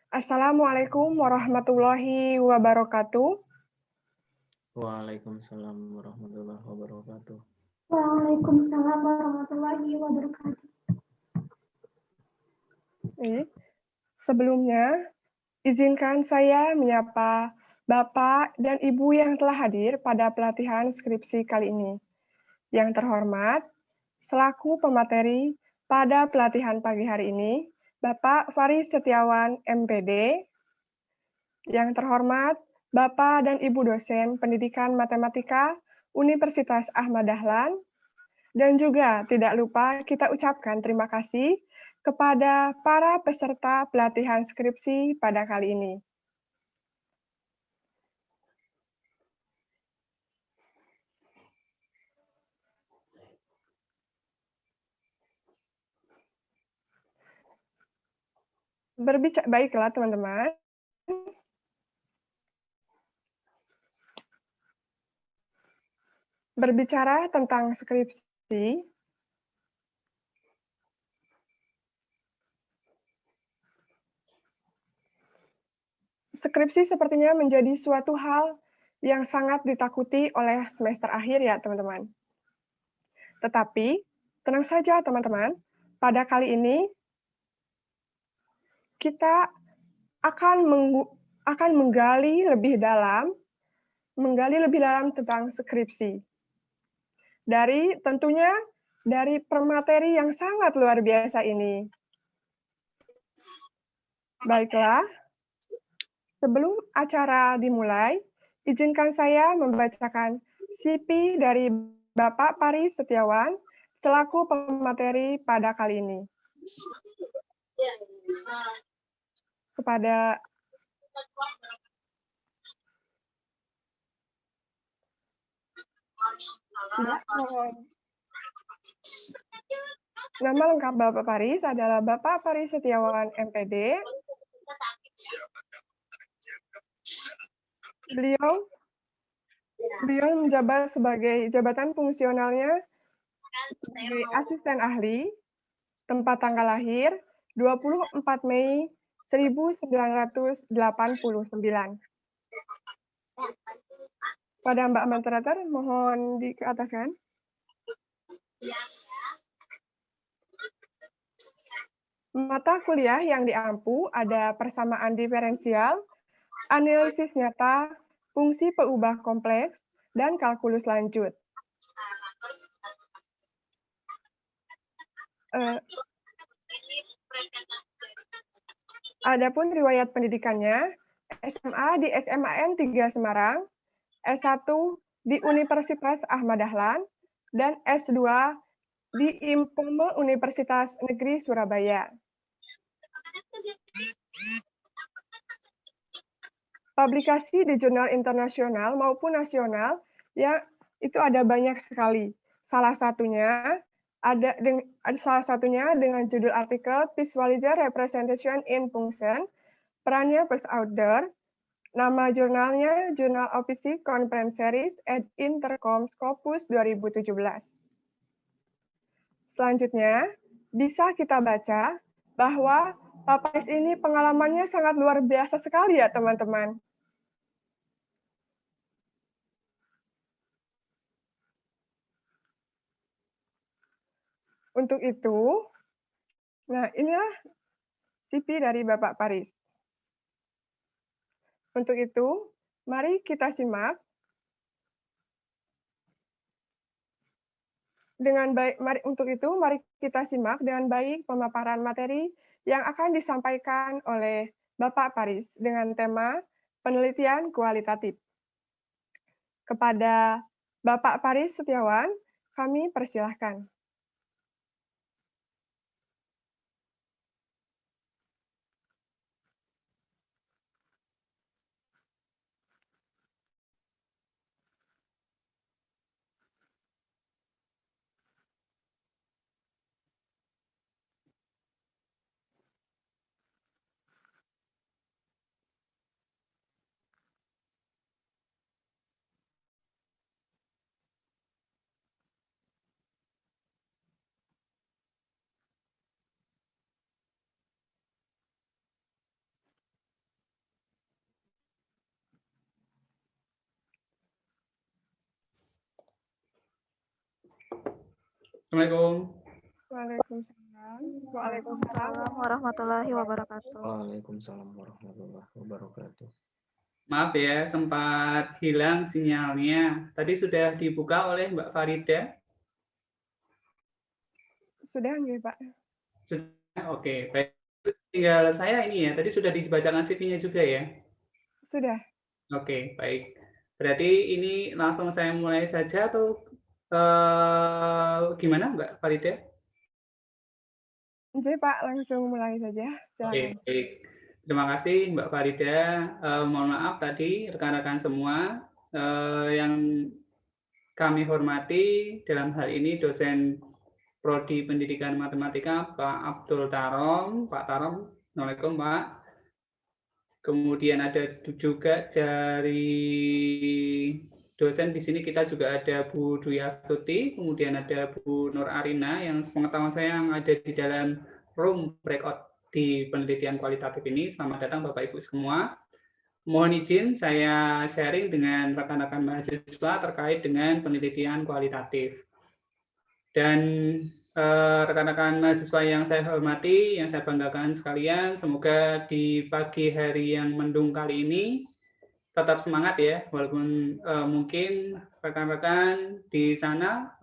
Assalamualaikum warahmatullahi wabarakatuh. Waalaikumsalam warahmatullahi wabarakatuh. Waalaikumsalam warahmatullahi wabarakatuh. Sebelumnya, izinkan saya menyapa Bapak dan Ibu yang telah hadir pada pelatihan skripsi kali ini. Yang terhormat, selaku pemateri pada pelatihan pagi hari ini, Bapak Faris Setiawan, MPD. Yang terhormat, Bapak dan Ibu dosen Pendidikan Matematika Universitas Ahmad Dahlan. Dan juga tidak lupa kita ucapkan terima kasih kepada para peserta pelatihan skripsi pada kali ini. Baiklah teman-teman. Berbicara tentang skripsi, skripsi sepertinya menjadi suatu hal yang sangat ditakuti oleh semester akhir ya teman-teman. Tetapi, tenang saja teman-teman, pada kali ini kita akan menggali lebih dalam tentang skripsi. Tentunya dari permateri yang sangat luar biasa ini. Baiklah, sebelum acara dimulai, izinkan saya membacakan CV dari Bapak Faris Setiawan selaku pemateri pada kali ini. Kepada nama lengkap Bapak Faris adalah Bapak Faris Setiawan, MPD. Beliau menjabat sebagai jabatan fungsionalnya sebagai asisten ahli, tempat tanggal lahir 24 Mei 1989. Pada Mbak Moderator, mohon dikeataskan. Mata kuliah yang diampu ada persamaan diferensial, analisis nyata, fungsi peubah kompleks, dan kalkulus lanjut. Adapun riwayat pendidikannya, SMA di SMAN 3 Semarang, S1 di Universitas Ahmad Dahlan, dan S2 di IMPOME Universitas Negeri Surabaya. Publikasi di jurnal internasional maupun nasional yang itu ada banyak sekali. Salah satunya dengan judul artikel Visualizer Representation in Function, perannya first order. Nama jurnalnya Journal of Physics Conference Series at Intercom Scopus 2017. Selanjutnya, bisa kita baca bahwa Pak Faris ini pengalamannya sangat luar biasa sekali ya teman-teman. Untuk itu, nah inilah CV dari Bapak Faris. Untuk itu, mari kita simak mari kita simak dengan baik pemaparan materi yang akan disampaikan oleh Bapak Faris dengan tema penelitian kualitatif. Kepada Bapak Faris Setiawan, kami persilahkan. Assalamualaikum. Waalaikumsalam. Waalaikumsalam warahmatullahi wabarakatuh. Waalaikumsalam warahmatullahi wabarakatuh. Maaf ya, sempat hilang sinyalnya. Tadi sudah dibuka oleh Mbak Farida? Sudah nggih, Pak? Sudah, oke. Baik. Tinggal saya ini ya, tadi sudah dibacakan CV-nya juga ya? Sudah. Oke, baik. Berarti ini langsung saya mulai saja atau gimana Mbak Farida? Oke, Pak, langsung mulai saja. Oke, Silakan. baik. Terima kasih Mbak Farida. Mohon maaf tadi rekan-rekan semua yang kami hormati dalam hal ini dosen Prodi Pendidikan Matematika Pak Abdul Tarom. Pak Tarom, Assalamualaikum Pak. Kemudian ada juga dari dosen di sini kita juga ada Bu Dwi Astuti, kemudian ada Bu Nur Arina yang sepengetahuan saya yang ada di dalam room breakout di penelitian kualitatif ini. Selamat datang Bapak Ibu semua. Mohon izin saya sharing dengan rekan-rekan mahasiswa terkait dengan penelitian kualitatif. Dan rekan-rekan mahasiswa yang saya hormati, yang saya banggakan sekalian, semoga di pagi hari yang mendung kali ini tetap semangat ya, walaupun mungkin rekan-rekan di sana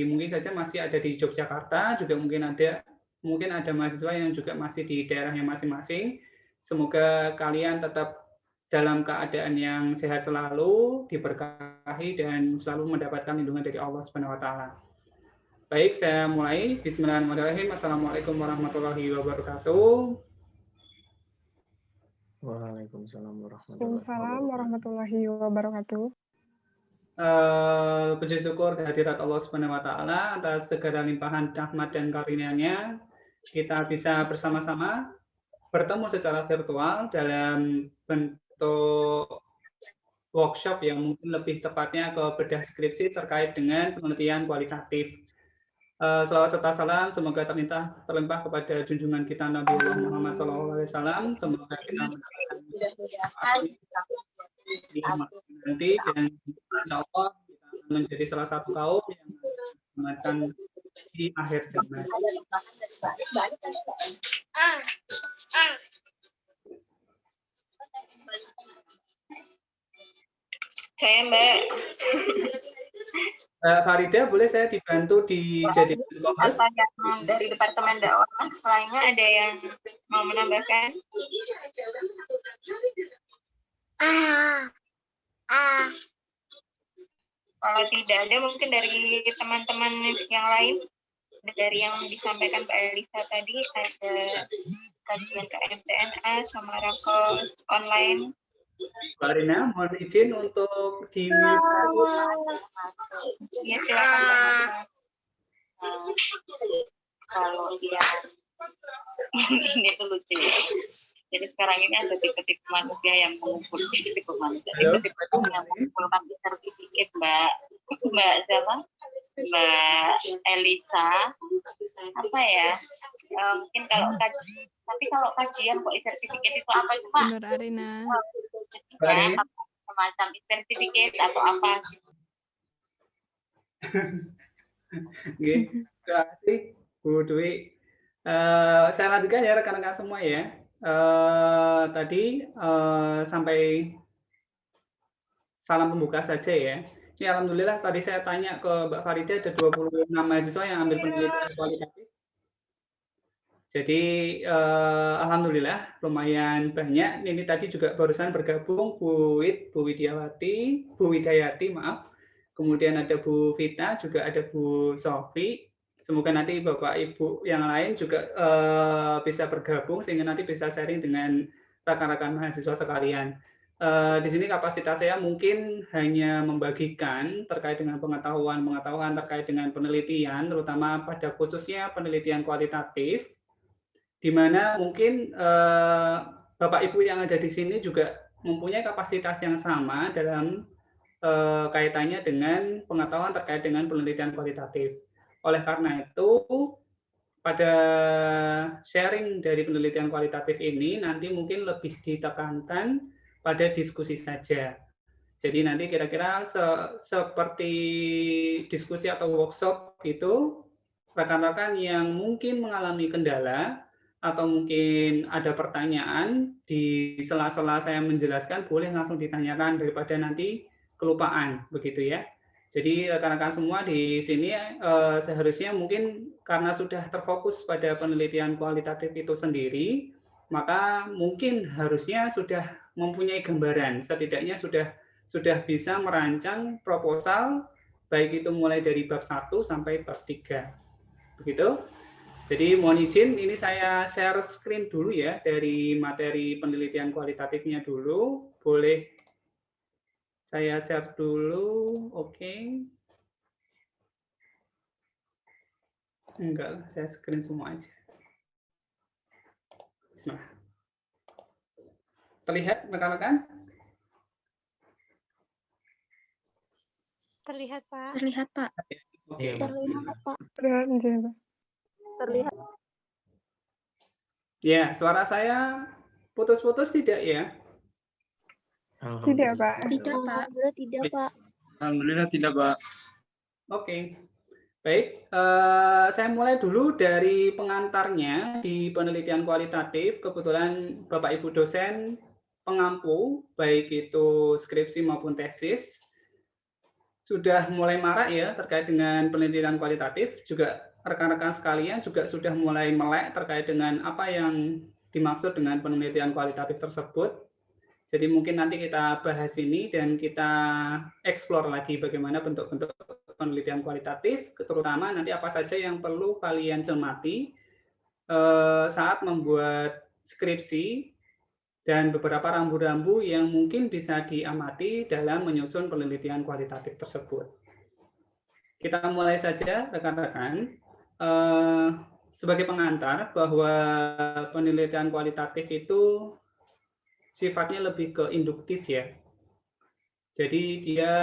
mungkin saja masih ada di Yogyakarta, juga mungkin ada mahasiswa yang juga masih di daerahnya masing-masing. Semoga kalian tetap dalam keadaan yang sehat selalu, diberkahi dan selalu mendapatkan lindungan dari Allah Subhanahu wa taala. Baik, saya mulai. Bismillahirrahmanirrahim. Assalamualaikum warahmatullahi wabarakatuh. Waalaikumsalam warahmatullahi wabarakatuh. Puji syukur kehadirat Allah Subhanahu wa taala atas segala limpahan rahmat dan karunia-Nya. Kita bisa bersama-sama bertemu secara virtual dalam bentuk workshop yang mungkin lebih tepatnya ke bedah skripsi terkait dengan penelitian kualitatif. Salawat serta salam semoga terlimpah kepada junjungan kita Nabi Muhammad SAW. Semoga kita nanti dan insya Allah kita akan menjadi salah satu kaum yang akan di akhir zaman. Saya Mbak. Farida, boleh saya dibantu dijadikan co-host? Apa yang dari Departemen Dakwah lainnya ada yang mau menambahkan? Kalau tidak ada, mungkin dari teman-teman yang lain, dari yang disampaikan Mbak Elisa tadi, ada kajian KMTNA sama Rako online. Mbak Rina, mohon izin untuk di-mute. Ya, silakan. Kalau dia ini tuh lucu ya. Jadi sekarang ini ada tipe-tipe manusia yang mengumpul tipe manusia. Tipe yang mengumpulkan sertifikat Mbak siapa? Mbak Elisa. Apa ya? Mungkin kalau kajian kok sertifikat itu apa itu Pak? Nur Arina. Ya, semacam sertifikat atau apa? Oke, terima kasih Bu Dwi. Saya lanjutkan ya rekan-rekan semua ya. Tadi sampai salam pembuka saja ya. Ini alhamdulillah tadi saya tanya ke Mbak Farida ada 26 mahasiswa yang ambil penelitian kualitatif. Jadi alhamdulillah lumayan banyak. Ini tadi juga barusan bergabung Bu Widayati, maaf. Kemudian ada Bu Vita, juga ada Bu Sofi. Semoga nanti Bapak Ibu yang lain juga bisa bergabung sehingga nanti bisa sharing dengan rekan-rekan mahasiswa sekalian. Di sini kapasitas saya mungkin hanya membagikan terkait dengan pengetahuan terkait dengan penelitian, terutama pada khususnya penelitian kualitatif, di mana mungkin Bapak Ibu yang ada di sini juga mempunyai kapasitas yang sama dalam kaitannya dengan pengetahuan terkait dengan penelitian kualitatif. Oleh karena itu, pada sharing dari penelitian kualitatif ini nanti mungkin lebih ditekankan pada diskusi saja. Jadi nanti kira-kira seperti diskusi atau workshop itu, rekan-rekan yang mungkin mengalami kendala atau mungkin ada pertanyaan di sela-sela saya menjelaskan, boleh langsung ditanyakan daripada nanti kelupaan, begitu ya. Jadi rekan-rekan semua di sini seharusnya mungkin karena sudah terfokus pada penelitian kualitatif itu sendiri, maka mungkin harusnya sudah mempunyai gambaran, setidaknya sudah bisa merancang proposal, baik itu mulai dari bab 1 sampai bab 3. Begitu. Jadi mohon izin, ini saya share screen dulu ya, dari materi penelitian kualitatifnya dulu. Boleh saya share dulu, oke. Enggak, saya screen semua aja. Nah. Terlihat rekan-rekan? Terlihat, Pak. Terlihat, Pak. Oke. Terlihat, Pak. Terlihat. Ya, suara saya putus-putus tidak ya? Tidak, Pak. Tidak, Pak. Alhamdulillah tidak, Pak. Alhamdulillah tidak, Pak. Oke. Baik, saya mulai dulu dari pengantarnya di penelitian kualitatif. Kebetulan Bapak Ibu dosen pengampu, baik itu skripsi maupun tesis, sudah mulai marak ya terkait dengan penelitian kualitatif. Juga rekan-rekan sekalian juga sudah mulai melek terkait dengan apa yang dimaksud dengan penelitian kualitatif tersebut. Jadi mungkin nanti kita bahas ini dan kita explore lagi bagaimana bentuk-bentuk penelitian kualitatif, terutama nanti apa saja yang perlu kalian cermati saat membuat skripsi dan beberapa rambu-rambu yang mungkin bisa diamati dalam menyusun penelitian kualitatif tersebut. Kita mulai saja rekan-rekan. Sebagai pengantar bahwa penelitian kualitatif itu sifatnya lebih ke induktif ya. Jadi dia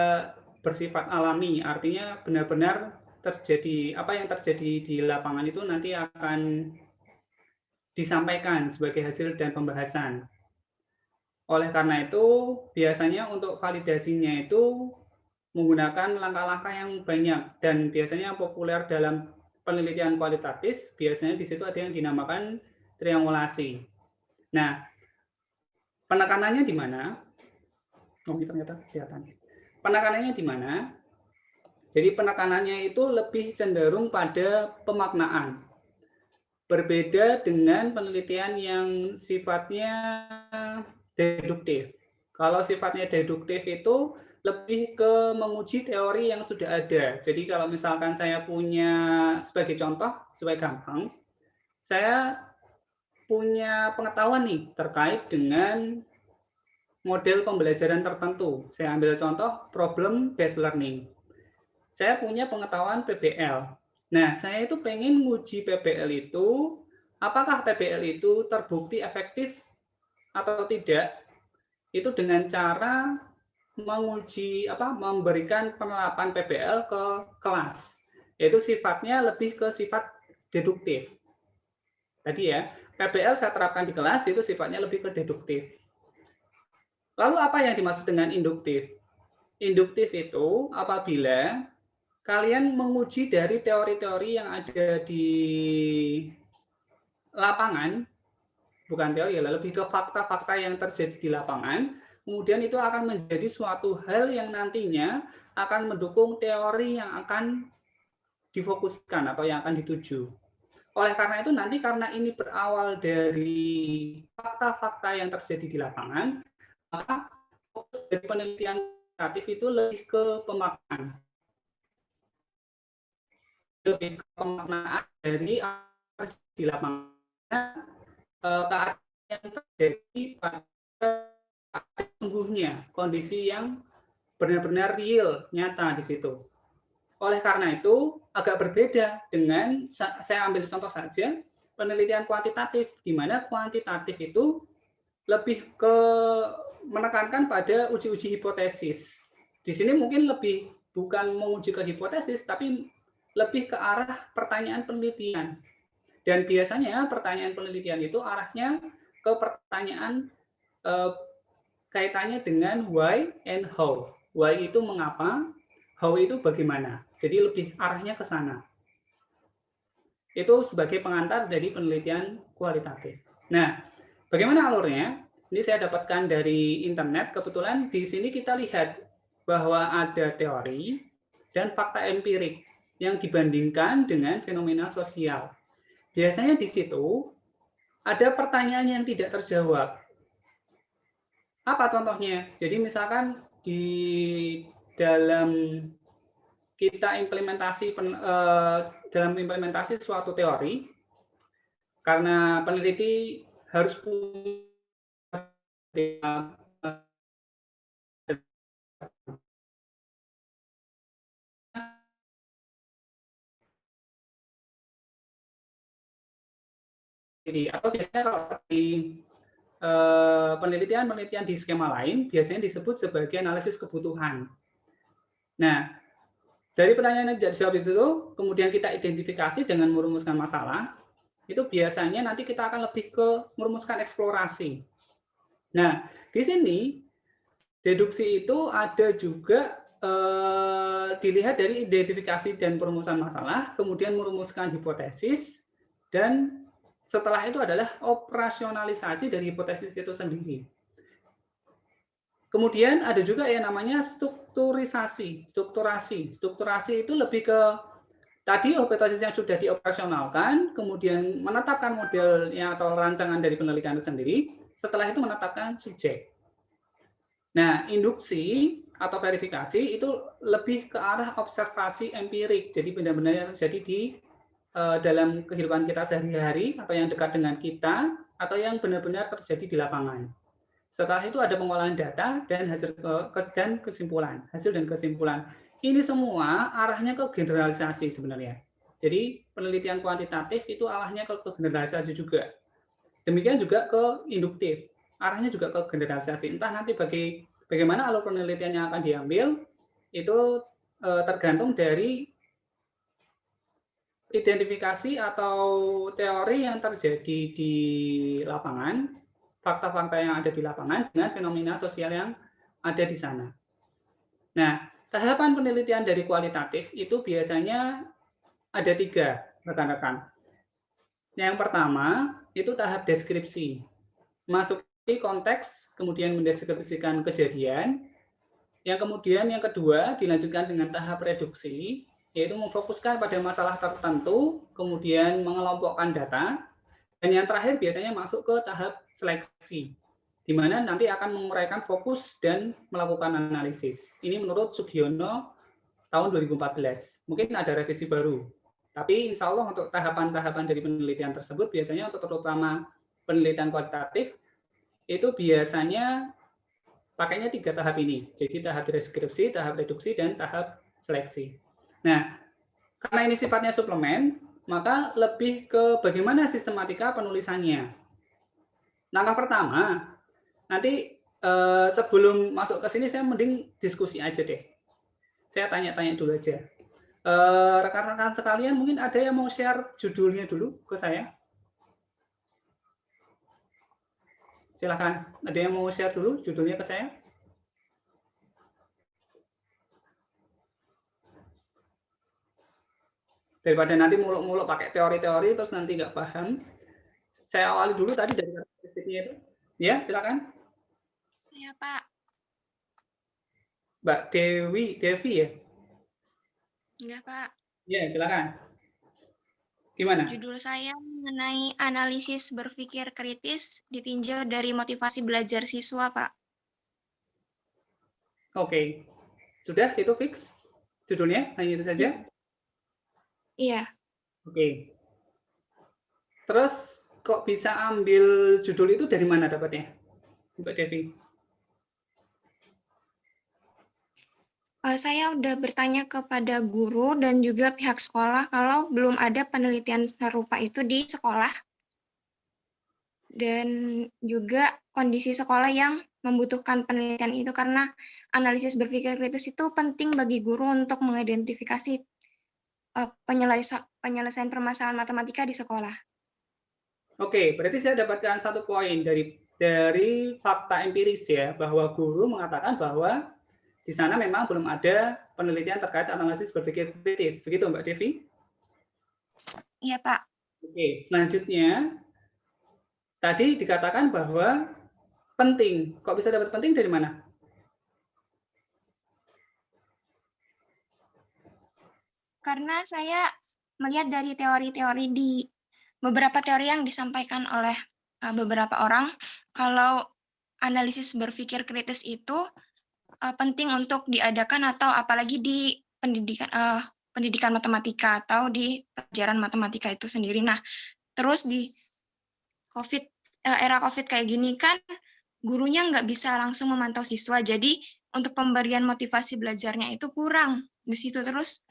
bersifat alami, artinya benar-benar terjadi apa yang terjadi di lapangan itu nanti akan disampaikan sebagai hasil dan pembahasan. Oleh karena itu, biasanya untuk validasinya itu menggunakan langkah-langkah yang banyak dan biasanya populer dalam penelitian kualitatif, biasanya di situ ada yang dinamakan triangulasi. Nah, penekanannya di mana? Oh, ini ternyata kelihatan. Penekanannya di mana? Jadi penekanannya itu lebih cenderung pada pemaknaan. Berbeda dengan penelitian yang sifatnya deduktif. Kalau sifatnya deduktif itu lebih ke menguji teori yang sudah ada. Jadi kalau misalkan saya punya, sebagai contoh, supaya gampang, saya punya pengetahuan nih terkait dengan model pembelajaran tertentu. Saya ambil contoh problem based learning. Saya punya pengetahuan PBL. Nah, saya itu pengen nguji PBL itu, apakah PBL itu terbukti efektif atau tidak, itu dengan cara menguji memberikan penerapan PBL ke kelas. Yaitu sifatnya lebih ke sifat deduktif. Tadi ya, PBL saya terapkan di kelas itu sifatnya lebih ke deduktif. Lalu apa yang dimaksud dengan induktif? Induktif itu apabila kalian menguji dari teori-teori yang ada di lapangan, bukan teori, lebih ke fakta-fakta yang terjadi di lapangan, kemudian itu akan menjadi suatu hal yang nantinya akan mendukung teori yang akan difokuskan atau yang akan dituju. Oleh karena itu nanti karena ini berawal dari fakta-fakta yang terjadi di lapangan, maka fokus dari penelitian kualitatif itu lebih ke pemaknaan. Lebih ke pemaknaan dari apa yang terjadi di lapangan, keadaan yang terjadi pada sesungguhnya, kondisi yang benar-benar real, nyata di situ. Oleh karena itu, agak berbeda dengan, saya ambil contoh saja, penelitian kuantitatif, di mana kuantitatif itu lebih ke menekankan pada uji-uji hipotesis. Di sini mungkin lebih bukan menguji ke hipotesis, tapi lebih ke arah pertanyaan penelitian. Dan biasanya pertanyaan penelitian itu arahnya ke pertanyaan kaitannya dengan why and how. Why itu mengapa, how itu bagaimana. Jadi lebih arahnya ke sana. Itu sebagai pengantar dari penelitian kualitatif. Nah, bagaimana alurnya? Ini saya dapatkan dari internet. Kebetulan di sini kita lihat bahwa ada teori dan fakta empirik yang dibandingkan dengan fenomena sosial. Biasanya di situ ada pertanyaan yang tidak terjawab. Apa contohnya? Jadi misalkan di dalam kita dalam implementasi suatu teori, karena peneliti harus punya atau biasanya kalau di penelitian di skema lain biasanya disebut sebagai analisis kebutuhan. Nah, dari pertanyaan yang dijawab itu, kemudian kita identifikasi dengan merumuskan masalah, itu biasanya nanti kita akan lebih ke merumuskan eksplorasi. Nah, di sini deduksi itu ada juga dilihat dari identifikasi dan perumusan masalah, kemudian merumuskan hipotesis, dan setelah itu adalah operasionalisasi dari hipotesis itu sendiri. Kemudian ada juga yang namanya strukturasi. Strukturasi itu lebih ke tadi hipotesis yang sudah dioperasionalkan, kemudian menetapkan modelnya atau rancangan dari penelitian itu sendiri, setelah itu menetapkan subjek. Nah, induksi atau verifikasi itu lebih ke arah observasi empirik, jadi benar-benar yang terjadi di dalam kehidupan kita sehari-hari, atau yang dekat dengan kita, atau yang benar-benar terjadi di lapangan. Setelah itu ada pengolahan data dan hasil dan kesimpulan. Hasil dan kesimpulan. Ini semua arahnya ke generalisasi sebenarnya. Jadi penelitian kuantitatif itu arahnya ke generalisasi juga. Demikian juga ke induktif. Arahnya juga ke generalisasi. Entah nanti bagaimana alur penelitian yang akan diambil, itu tergantung dari identifikasi atau teori yang terjadi di lapangan, fakta-fakta yang ada di lapangan dengan fenomena sosial yang ada di sana. Nah, tahapan penelitian dari kualitatif itu biasanya ada 3, rekan-rekan. Yang pertama, itu tahap deskripsi. Masuki konteks, kemudian mendeskripsikan kejadian. Yang kemudian yang kedua, dilanjutkan dengan tahap reduksi, yaitu memfokuskan pada masalah tertentu, kemudian mengelompokkan data, dan yang terakhir biasanya masuk ke tahap seleksi, di mana nanti akan menguraikan fokus dan melakukan analisis. Ini menurut Sugiono tahun 2014. Mungkin ada revisi baru. Tapi insya Allah untuk tahapan-tahapan dari penelitian tersebut, biasanya untuk terutama penelitian kualitatif, itu biasanya pakainya 3 tahap ini. Jadi tahap deskripsi, tahap reduksi, dan tahap seleksi. Nah, karena ini sifatnya suplemen, maka lebih ke bagaimana sistematika penulisannya. Langkah pertama, nanti sebelum masuk ke sini saya mending diskusi aja deh. Saya tanya-tanya dulu aja. Rekan-rekan sekalian mungkin ada yang mau share judulnya dulu ke saya? Silakan. Ada yang mau share dulu judulnya ke saya? Daripada nanti muluk-muluk pakai teori-teori terus nanti nggak paham. Saya awali dulu tadi dari karakteristiknya itu. Ya, silakan. Ya, Pak. Mbak Devi ya? Enggak, Pak. Ya, silakan. Gimana? Judul saya mengenai analisis berpikir kritis ditinjau dari motivasi belajar siswa, Pak. Oke. Sudah itu fix judulnya? Hanya itu saja? Iya. Oke. Terus kok bisa ambil judul itu dari mana dapatnya, Mbak Devi? Saya udah bertanya kepada guru dan juga pihak sekolah kalau belum ada penelitian serupa itu di sekolah. Dan juga kondisi sekolah yang membutuhkan penelitian itu karena analisis berpikir kritis itu penting bagi guru untuk mengidentifikasi penyelesaian permasalahan matematika di sekolah. Oke, berarti saya dapatkan satu poin dari dari fakta empiris ya, bahwa guru mengatakan bahwa di sana memang belum ada penelitian terkait analisis berpikir kritis. Begitu Mbak Devi? Iya, Pak. Oke, selanjutnya tadi dikatakan bahwa penting. Kok bisa dapat penting dari mana? Karena saya melihat dari teori-teori di beberapa teori yang disampaikan oleh beberapa orang, kalau analisis berpikir kritis itu penting untuk diadakan atau apalagi di pendidikan matematika atau di pelajaran matematika itu sendiri. Nah, terus di era COVID kayak gini kan gurunya nggak bisa langsung memantau siswa, jadi untuk pemberian motivasi belajarnya itu kurang di situ. Terus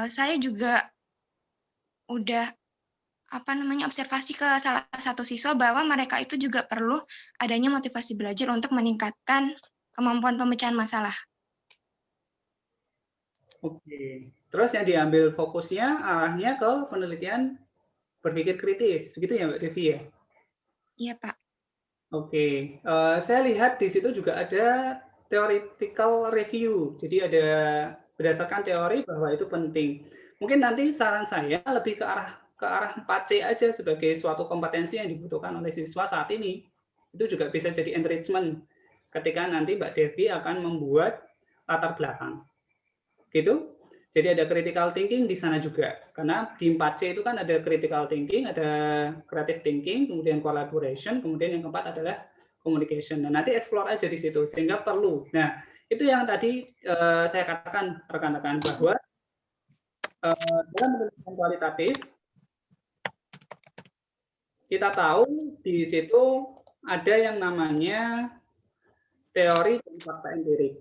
saya juga udah observasi ke salah satu siswa bahwa mereka itu juga perlu adanya motivasi belajar untuk meningkatkan kemampuan pemecahan masalah. Oke. Terus yang diambil fokusnya arahnya ke penelitian berpikir kritis, begitu ya Mbak Devi ya? Iya, Pak. Oke. Saya lihat di situ juga ada theoretical review. Jadi ada berdasarkan teori bahwa itu penting. Mungkin nanti saran saya lebih ke arah 4C aja sebagai suatu kompetensi yang dibutuhkan oleh siswa saat ini. Itu juga bisa jadi enrichment ketika nanti Mbak Devi akan membuat latar belakang. Gitu. Jadi ada critical thinking di sana juga. Karena di 4C itu kan ada critical thinking, ada creative thinking, kemudian collaboration, kemudian yang keempat adalah communication. Dan nanti explore aja di situ, sehingga perlu. Nah, itu yang tadi saya katakan rekan-rekan bahwa dalam penelitian kualitatif, kita tahu di situ ada yang namanya teori dan fakta empirik.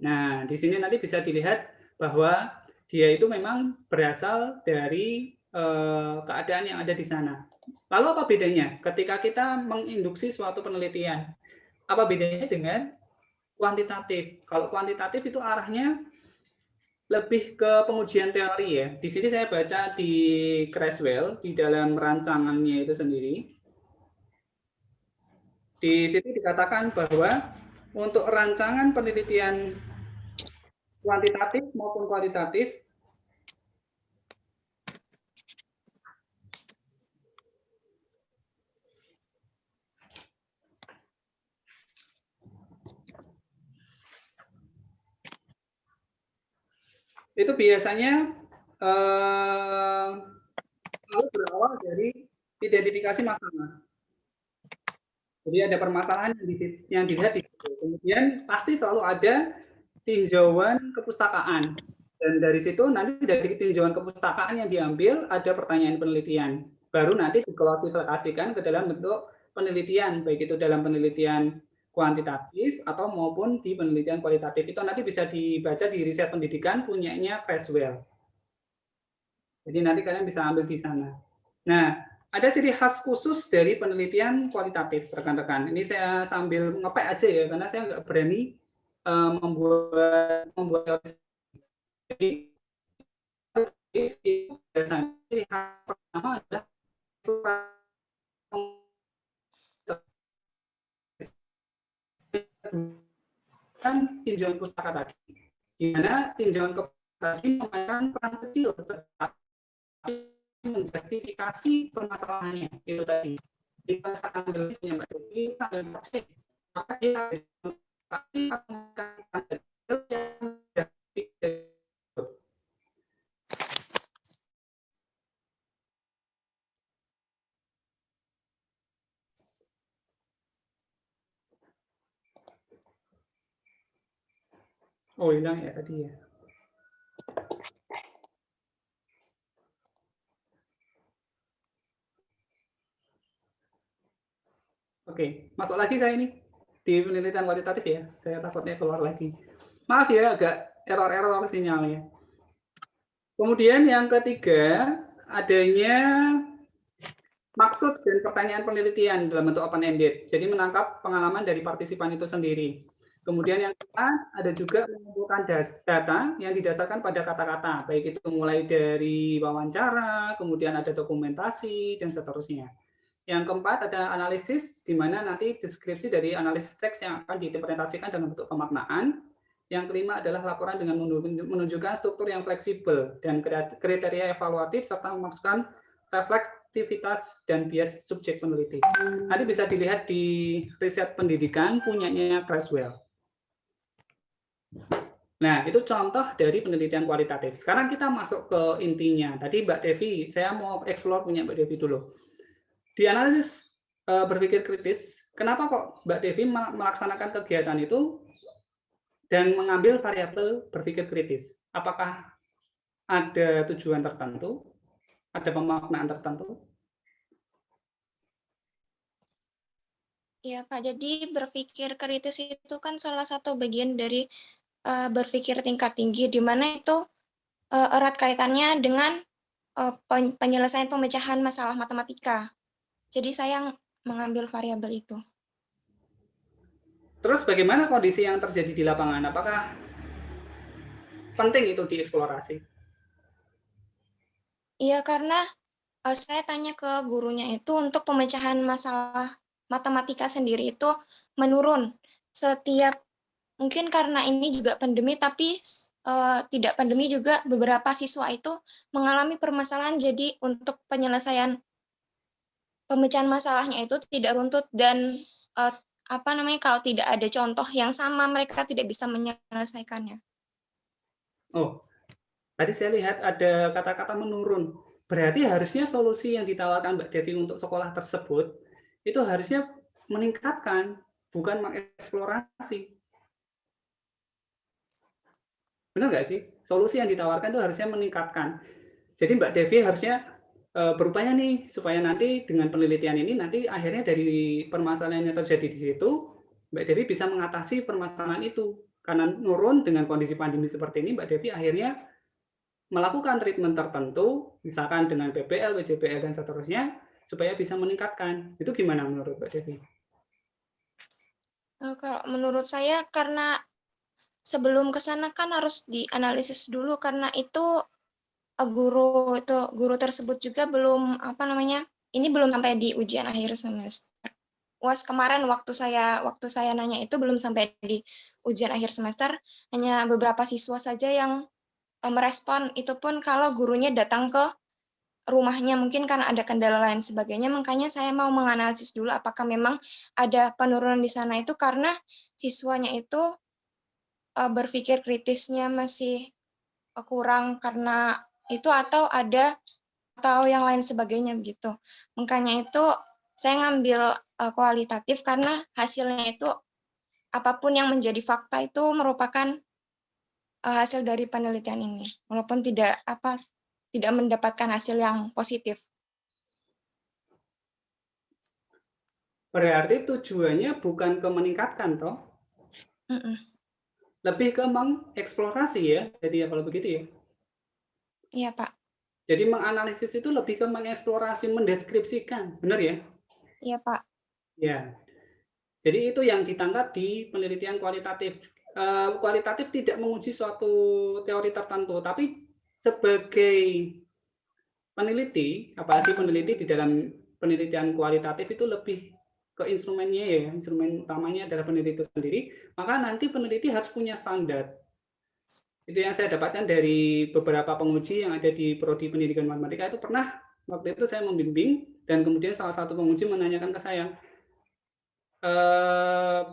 Nah, di sini nanti bisa dilihat bahwa dia itu memang berasal dari keadaan yang ada di sana. Lalu apa bedanya ketika kita menginduksi suatu penelitian? Apa bedanya dengan kuantitatif? Kalau kuantitatif itu arahnya lebih ke pengujian teori ya. Di sini saya baca di Creswell, di dalam rancangannya itu sendiri. Di situ dikatakan bahwa untuk rancangan penelitian kuantitatif maupun kualitatif, itu biasanya selalu berawal dari identifikasi masalah. Jadi ada permasalahan yang dilihat di situ. Kemudian pasti selalu ada tinjauan kepustakaan. Dan dari situ nanti dari tinjauan kepustakaan yang diambil ada pertanyaan penelitian. Baru nanti diklasifikasikan ke dalam bentuk penelitian, baik itu dalam penelitian kuantitatif atau maupun di penelitian kualitatif. Itu nanti bisa dibaca di riset pendidikan punyanya Creswell. Jadi nanti kalian bisa ambil di sana. Nah, ada ciri khas khusus dari penelitian kualitatif, rekan-rekan. Ini saya sambil ngepek aja ya, karena saya nggak berani membuat jadi biasanya ciri khas pertama adalah kan tinjauan pustaka tadi, di mana tinjauan tadi memainkan peran kecil tetapi menjustifikasi permasalahannya itu tadi. Jika misalkan punya Mbak Devi ada masih, maka dia oh hilang ya tadi ya. Oke, masuk lagi saya ini di penelitian kualitatif ya. Saya takutnya keluar lagi. Maaf ya, agak error sinyalnya. Kemudian yang ketiga, adanya maksud dan pertanyaan penelitian dalam bentuk open-ended. Jadi menangkap pengalaman dari partisipan itu sendiri. Kemudian yang keempat, ada juga mengumpulkan data yang didasarkan pada kata-kata, baik itu mulai dari wawancara, kemudian ada dokumentasi, dan seterusnya. Yang keempat ada analisis, di mana nanti deskripsi dari analisis teks yang akan diimplementasikan dalam bentuk pemaknaan. Yang kelima adalah laporan dengan menunjukkan struktur yang fleksibel dan kriteria evaluatif serta memasukkan refleksivitas dan bias subjek peneliti. Nanti bisa dilihat di riset pendidikan punyanya Creswell. Nah, itu contoh dari penelitian kualitatif. Sekarang kita masuk ke intinya. Tadi Mbak Devi, saya mau explore punya Mbak Devi dulu. Di analisis berpikir kritis, kenapa kok Mbak Devi melaksanakan kegiatan itu dan mengambil variabel berpikir kritis? Apakah ada tujuan tertentu? Ada pemaknaan tertentu? Iya, Pak. Jadi berpikir kritis itu kan salah satu bagian dari berpikir tingkat tinggi, di mana itu erat kaitannya dengan penyelesaian pemecahan masalah matematika. Jadi saya mengambil variabel itu. Terus bagaimana kondisi yang terjadi di lapangan? Apakah penting itu dieksplorasi? Iya, karena saya tanya ke gurunya itu untuk pemecahan masalah matematika sendiri itu menurun setiap, mungkin karena ini juga pandemi, tapi tidak pandemi juga beberapa siswa itu mengalami permasalahan, jadi untuk penyelesaian pemecahan masalahnya itu tidak runtut dan kalau tidak ada contoh yang sama mereka tidak bisa menyelesaikannya. Oh, tadi saya lihat ada kata-kata menurun. Berarti harusnya solusi yang ditawarkan Mbak Devi untuk sekolah tersebut itu harusnya meningkatkan, bukan mengeksplorasi. Benar nggak sih? Solusi yang ditawarkan itu harusnya meningkatkan. Jadi Mbak Devi harusnya berupaya nih supaya nanti dengan penelitian ini nanti akhirnya dari permasalahan yang terjadi di situ Mbak Devi bisa mengatasi permasalahan itu. Karena nurun dengan kondisi pandemi seperti ini, Mbak Devi akhirnya melakukan treatment tertentu, misalkan dengan PBL, WJBL dan seterusnya, supaya bisa meningkatkan. Itu gimana menurut Mbak Devi? Kalau menurut saya, karena sebelum ke sana kan harus dianalisis dulu, karena itu guru tersebut juga belum ini belum sampai di ujian akhir semester. UAS kemarin waktu saya nanya itu belum sampai di ujian akhir semester, hanya beberapa siswa saja yang merespon, itu pun kalau gurunya datang ke rumahnya, mungkin karena ada kendala lain sebagainya. Makanya saya mau menganalisis dulu apakah memang ada penurunan di sana itu karena siswanya itu berpikir kritisnya masih kurang karena itu, atau yang lain sebagainya begitu. Makanya itu saya ngambil kualitatif karena hasilnya itu apapun yang menjadi fakta itu merupakan hasil dari penelitian ini, walaupun tidak mendapatkan hasil yang positif. Berarti tujuannya bukan ke meningkatkan, toh? Lebih ke mengeksplorasi ya, jadi ya kalau begitu ya? Iya, Pak. Jadi menganalisis itu lebih ke mengeksplorasi, mendeskripsikan, benar ya? Iya, Pak. Ya. Jadi itu yang ditangkap di penelitian kualitatif. Kualitatif tidak menguji suatu teori tertentu, tapi sebagai peneliti, apalagi peneliti di dalam penelitian kualitatif itu lebih ke instrumennya ya, instrumen utamanya adalah peneliti itu sendiri, maka nanti peneliti harus punya standar. Itu yang saya dapatkan dari beberapa penguji yang ada di Prodi Pendidikan Matematika. Itu pernah waktu itu saya membimbing dan kemudian salah satu penguji menanyakan ke saya,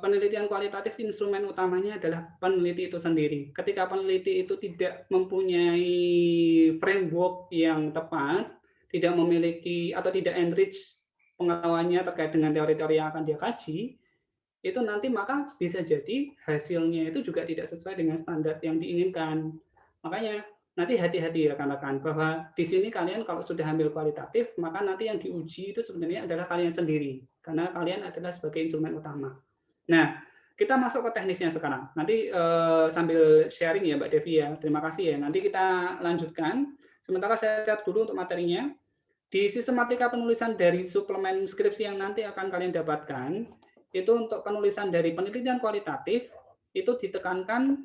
penelitian kualitatif instrumen utamanya adalah peneliti itu sendiri. Ketika peneliti itu tidak mempunyai framework yang tepat, tidak memiliki atau tidak enrich pengetahuannya terkait dengan teori-teori yang akan dia kaji, itu nanti maka bisa jadi hasilnya itu juga tidak sesuai dengan standar yang diinginkan. Makanya nanti hati-hati ya rekan-rekan, bahwa di sini kalian kalau sudah ambil kualitatif, maka nanti yang diuji itu sebenarnya adalah kalian sendiri, karena kalian adalah sebagai instrumen utama. Nah, kita masuk ke teknisnya sekarang. Nanti sambil sharing ya Mbak Devi ya, terima kasih ya. Nanti kita lanjutkan. Sementara saya chat dulu untuk materinya. Di sistematika penulisan dari suplemen skripsi yang nanti akan kalian dapatkan, itu untuk penulisan dari penelitian kualitatif, itu ditekankan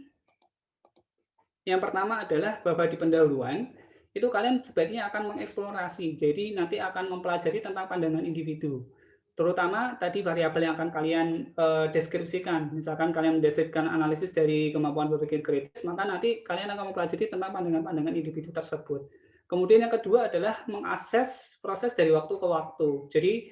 yang pertama adalah bahwa di pendahuluan, itu kalian sebaiknya akan mengeksplorasi. Jadi nanti akan mempelajari tentang pandangan individu. Terutama tadi variabel yang akan kalian deskripsikan. Misalkan kalian mendeskripsikan analisis dari kemampuan berpikir kritis, maka nanti kalian akan mempelajari tentang pandangan-pandangan individu tersebut. Kemudian yang kedua adalah mengakses proses dari waktu ke waktu. Jadi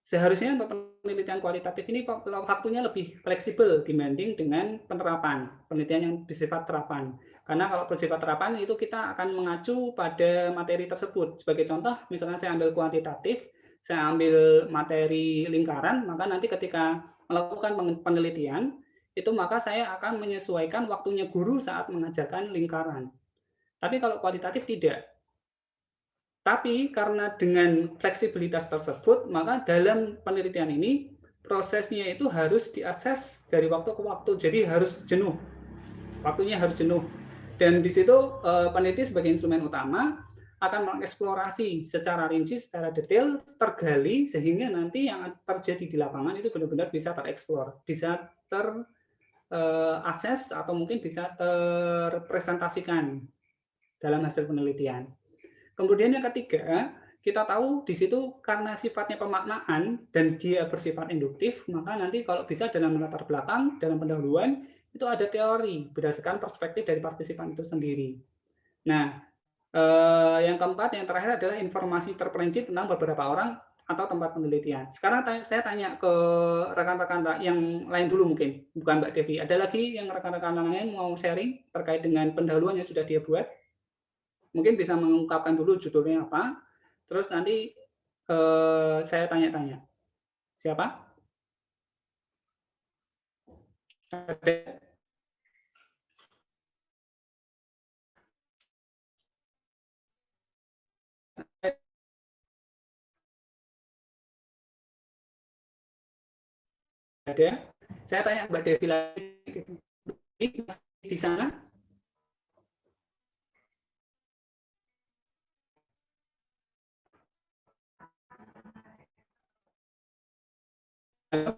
seharusnya untuk penelitian kualitatif ini waktunya lebih fleksibel dibanding dengan penerapan, penelitian yang bersifat terapan. Karena kalau bersifat terapan itu kita akan mengacu pada materi tersebut. Sebagai contoh, misalnya saya ambil kuantitatif, saya ambil materi lingkaran, maka nanti ketika melakukan penelitian, itu maka saya akan menyesuaikan waktunya guru saat mengajarkan lingkaran. Tapi kalau kualitatif tidak. Tapi karena dengan fleksibilitas tersebut, maka dalam penelitian ini prosesnya itu harus diakses dari waktu ke waktu. Jadi harus jenuh. Waktunya harus jenuh. Dan di situ peneliti sebagai instrumen utama akan mengeksplorasi secara rinci, secara detail, tergali, sehingga nanti yang terjadi di lapangan itu benar-benar bisa tereksplor, bisa terakses, atau mungkin bisa terpresentasikan dalam hasil penelitian. Kemudian yang ketiga, kita tahu di situ karena sifatnya pemaknaan dan dia bersifat induktif, maka nanti kalau bisa dalam latar belakang, dalam pendahuluan, itu ada teori berdasarkan perspektif dari partisipan itu sendiri. Nah, yang keempat, yang terakhir adalah informasi terperinci tentang beberapa orang atau tempat penelitian. Sekarang saya tanya ke rekan-rekan yang lain dulu mungkin, bukan Mbak Devi. Ada lagi yang rekan-rekan lain mau sharing terkait dengan pendahuluan yang sudah dia buat? Mungkin bisa mengungkapkan dulu judulnya apa, terus nanti saya tanya-tanya. Siapa? Ada? Ada? Saya tanya Mbak Devi lagi. Di sana? Halo?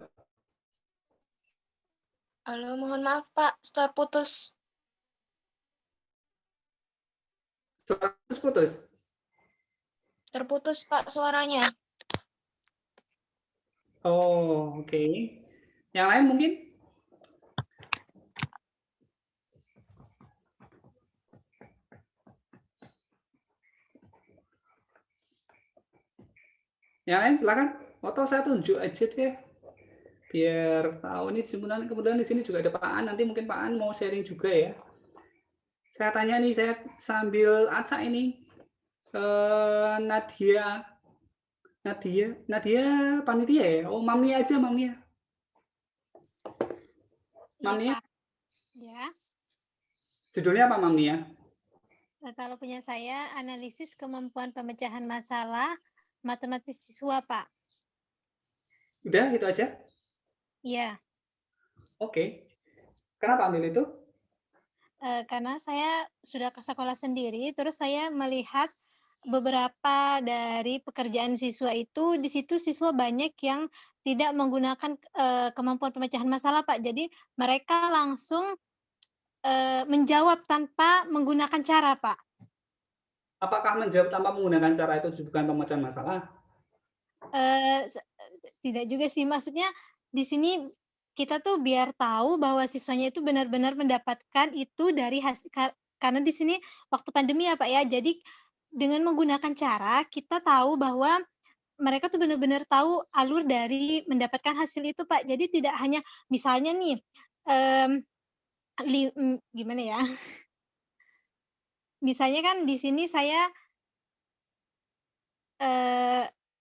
Halo, mohon maaf Pak, terputus. Putus? Terputus Pak suaranya. Oh, oke. Yang lain mungkin? Yang lain silakan. Atau saya tunjuk aja deh, biar tahu ini. Kemudian di sini juga ada Pak An. Nanti mungkin Pak An mau sharing juga ya. Saya tanya nih, saya sambil acak ini. Nadia panitia ya? Oh, Mamnia aja, Mamnia. Mamnia? Ya. Judulnya apa, Mamnia? Kalau punya saya, analisis kemampuan pemecahan masalah matematis siswa, Pak. Udah, itu aja? Iya. Oke. Kenapa ambil itu? Karena saya sudah ke sekolah sendiri, terus saya melihat beberapa dari pekerjaan siswa itu, di situ siswa banyak yang tidak menggunakan kemampuan pemecahan masalah, Pak. Jadi mereka langsung menjawab tanpa menggunakan cara, Pak. Apakah menjawab tanpa menggunakan cara itu bukan pemecahan masalah? Tidak juga sih, maksudnya di sini kita tuh biar tahu bahwa siswanya itu benar-benar mendapatkan itu dari hasil, karena di sini waktu pandemi ya Pak ya, jadi dengan menggunakan cara kita tahu bahwa mereka tuh benar-benar tahu alur dari mendapatkan hasil itu Pak. Jadi tidak hanya misalnya nih gimana ya? Misalnya kan di sini saya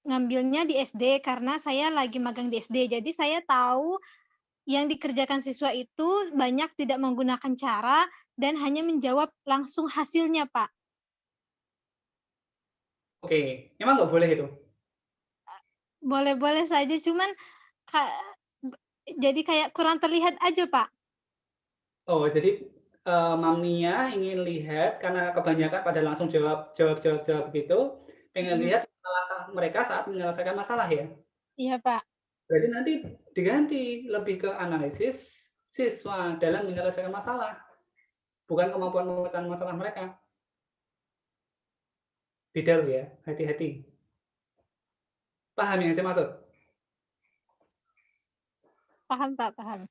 ngambilnya di SD karena saya lagi magang di SD. Jadi saya tahu yang dikerjakan siswa itu banyak tidak menggunakan cara dan hanya menjawab langsung hasilnya, Pak. Oke, emang nggak boleh itu? Boleh-boleh saja, cuman jadi kayak kurang terlihat aja, Pak. Oh, jadi Mamnia ingin lihat, karena kebanyakan pada langsung jawab gitu, pengen lihat langkah mereka saat menyelesaikan masalah ya? Iya, Pak. Berarti nanti diganti lebih ke analisis siswa dalam menyelesaikan masalah, bukan kemampuan pemecahan masalah mereka. Beda loh ya, hati-hati. Paham yang saya maksud? Paham, Pak, paham.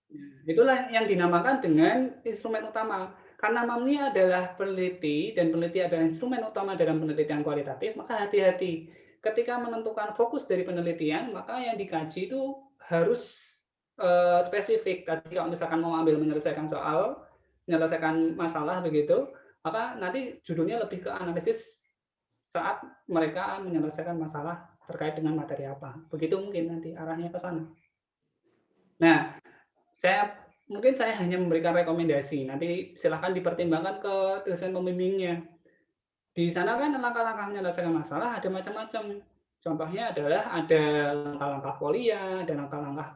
Itulah yang dinamakan dengan instrumen utama. Karena MAMNI adalah peneliti dan peneliti adalah instrumen utama dalam penelitian kualitatif, maka hati-hati. Ketika menentukan fokus dari penelitian, maka yang dikaji itu harus spesifik. Tadi kalau misalkan mau ambil menyelesaikan soal, menyelesaikan masalah begitu, maka nanti judulnya lebih ke analisis saat mereka menyelesaikan masalah terkait dengan materi apa. Begitu mungkin nanti arahnya ke sana. Nah, mungkin saya hanya memberikan rekomendasi. Nanti silahkan dipertimbangkan ke dosen pembimbingnya. Di sana kan langkah-langkah menyelesaikan masalah ada macam-macam. Contohnya adalah ada langkah-langkah polia, ada langkah-langkah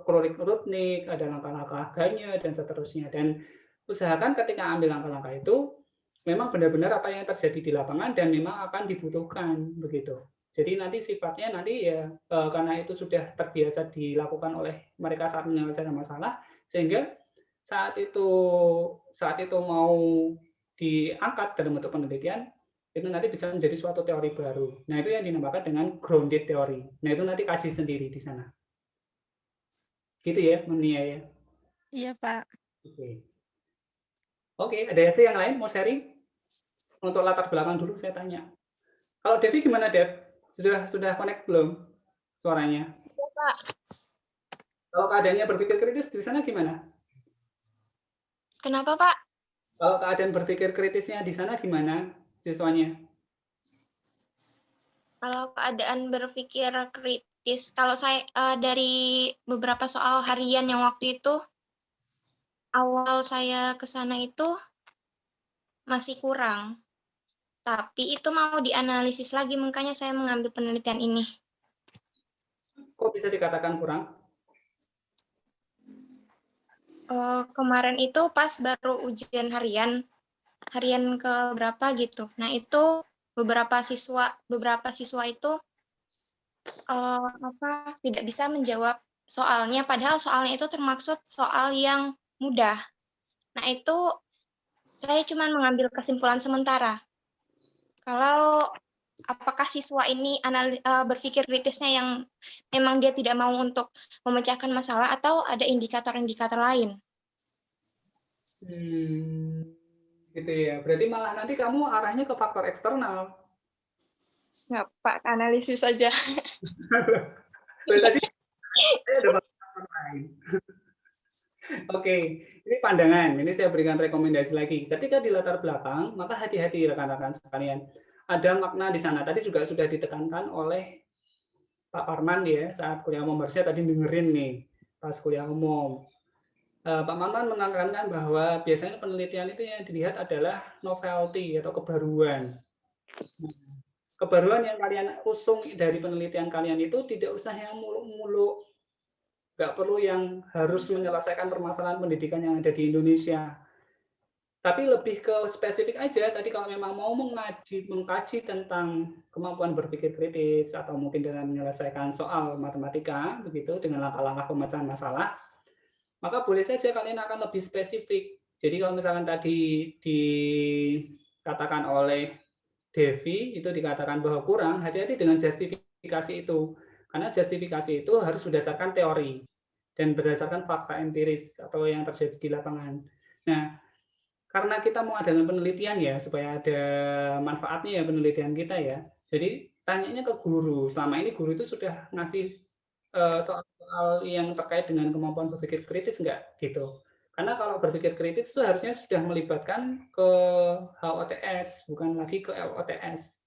kronik-rutnik, ada langkah-langkah Ganye, dan seterusnya. Dan usahakan ketika ambil langkah-langkah itu, memang benar-benar apa yang terjadi di lapangan dan memang akan dibutuhkan begitu. Jadi nanti sifatnya nanti ya karena itu sudah terbiasa dilakukan oleh mereka saat menyelesaikan masalah, sehingga saat itu mau diangkat dalam bentuk penelitian, itu nanti bisa menjadi suatu teori baru. Nah, itu yang dinamakan dengan grounded theory. Nah, itu nanti kaji sendiri di sana. Gitu ya, Munia ya? Iya, Pak. Oke, ada yang lain mau sharing? Untuk latar belakang dulu saya tanya. Kalau Devi gimana, Dev? Sudah connect belum suaranya? Ya, Pak. Kalau keadaannya berpikir kritis di sana gimana? Kenapa, Pak? Kalau keadaan berpikir kritisnya di sana gimana siswanya? Kalau keadaan berpikir kritis, kalau saya dari beberapa soal harian yang waktu itu, awal saya ke sana itu masih kurang. Tapi itu mau dianalisis lagi, makanya saya mengambil penelitian ini. Kok bisa dikatakan kurang? Kemarin itu pas baru ujian harian ke berapa gitu. Nah, itu beberapa siswa itu tidak bisa menjawab soalnya, padahal soalnya itu termaksud soal yang mudah. Nah, itu saya cuma mengambil kesimpulan sementara. Kalau apakah siswa ini berpikir kritisnya yang memang dia tidak mau untuk memecahkan masalah atau ada indikator-indikator lain? Gitu ya. Berarti malah nanti kamu arahnya ke faktor eksternal. Nggak, Pak, analisis saja. Tadi saya ada faktor lain. Oke, ini pandangan. Ini saya berikan rekomendasi lagi. Ketika di latar belakang, maka hati-hati rekan-rekan sekalian. Ada makna di sana. Tadi juga sudah ditekankan oleh Pak Parman ya saat kuliah umum. Saya tadi dengerin nih pas kuliah umum. Pak Parman menekankan bahwa biasanya penelitian itu yang dilihat adalah novelty atau kebaruan. Kebaruan yang kalian usung dari penelitian kalian itu tidak usah yang muluk-muluk. Nggak perlu yang harus menyelesaikan permasalahan pendidikan yang ada di Indonesia. Tapi lebih ke spesifik aja, tadi kalau memang mau mengkaji tentang kemampuan berpikir kritis, atau mungkin dengan menyelesaikan soal matematika, begitu dengan langkah-langkah pemecahan masalah, maka boleh saja kalian akan lebih spesifik. Jadi kalau misalkan tadi dikatakan oleh Devi, itu dikatakan bahwa kurang, hati-hati dengan justifikasi itu. Karena justifikasi itu harus berdasarkan teori dan berdasarkan fakta empiris atau yang terjadi di lapangan. Nah, karena kita mau adakan penelitian ya, supaya ada manfaatnya ya penelitian kita ya. Jadi tanyanya ke guru. Selama ini guru itu sudah ngasih soal-soal yang terkait dengan kemampuan berpikir kritis enggak gitu. Karena kalau berpikir kritis itu harusnya sudah melibatkan ke HOTS, bukan lagi ke LOTS.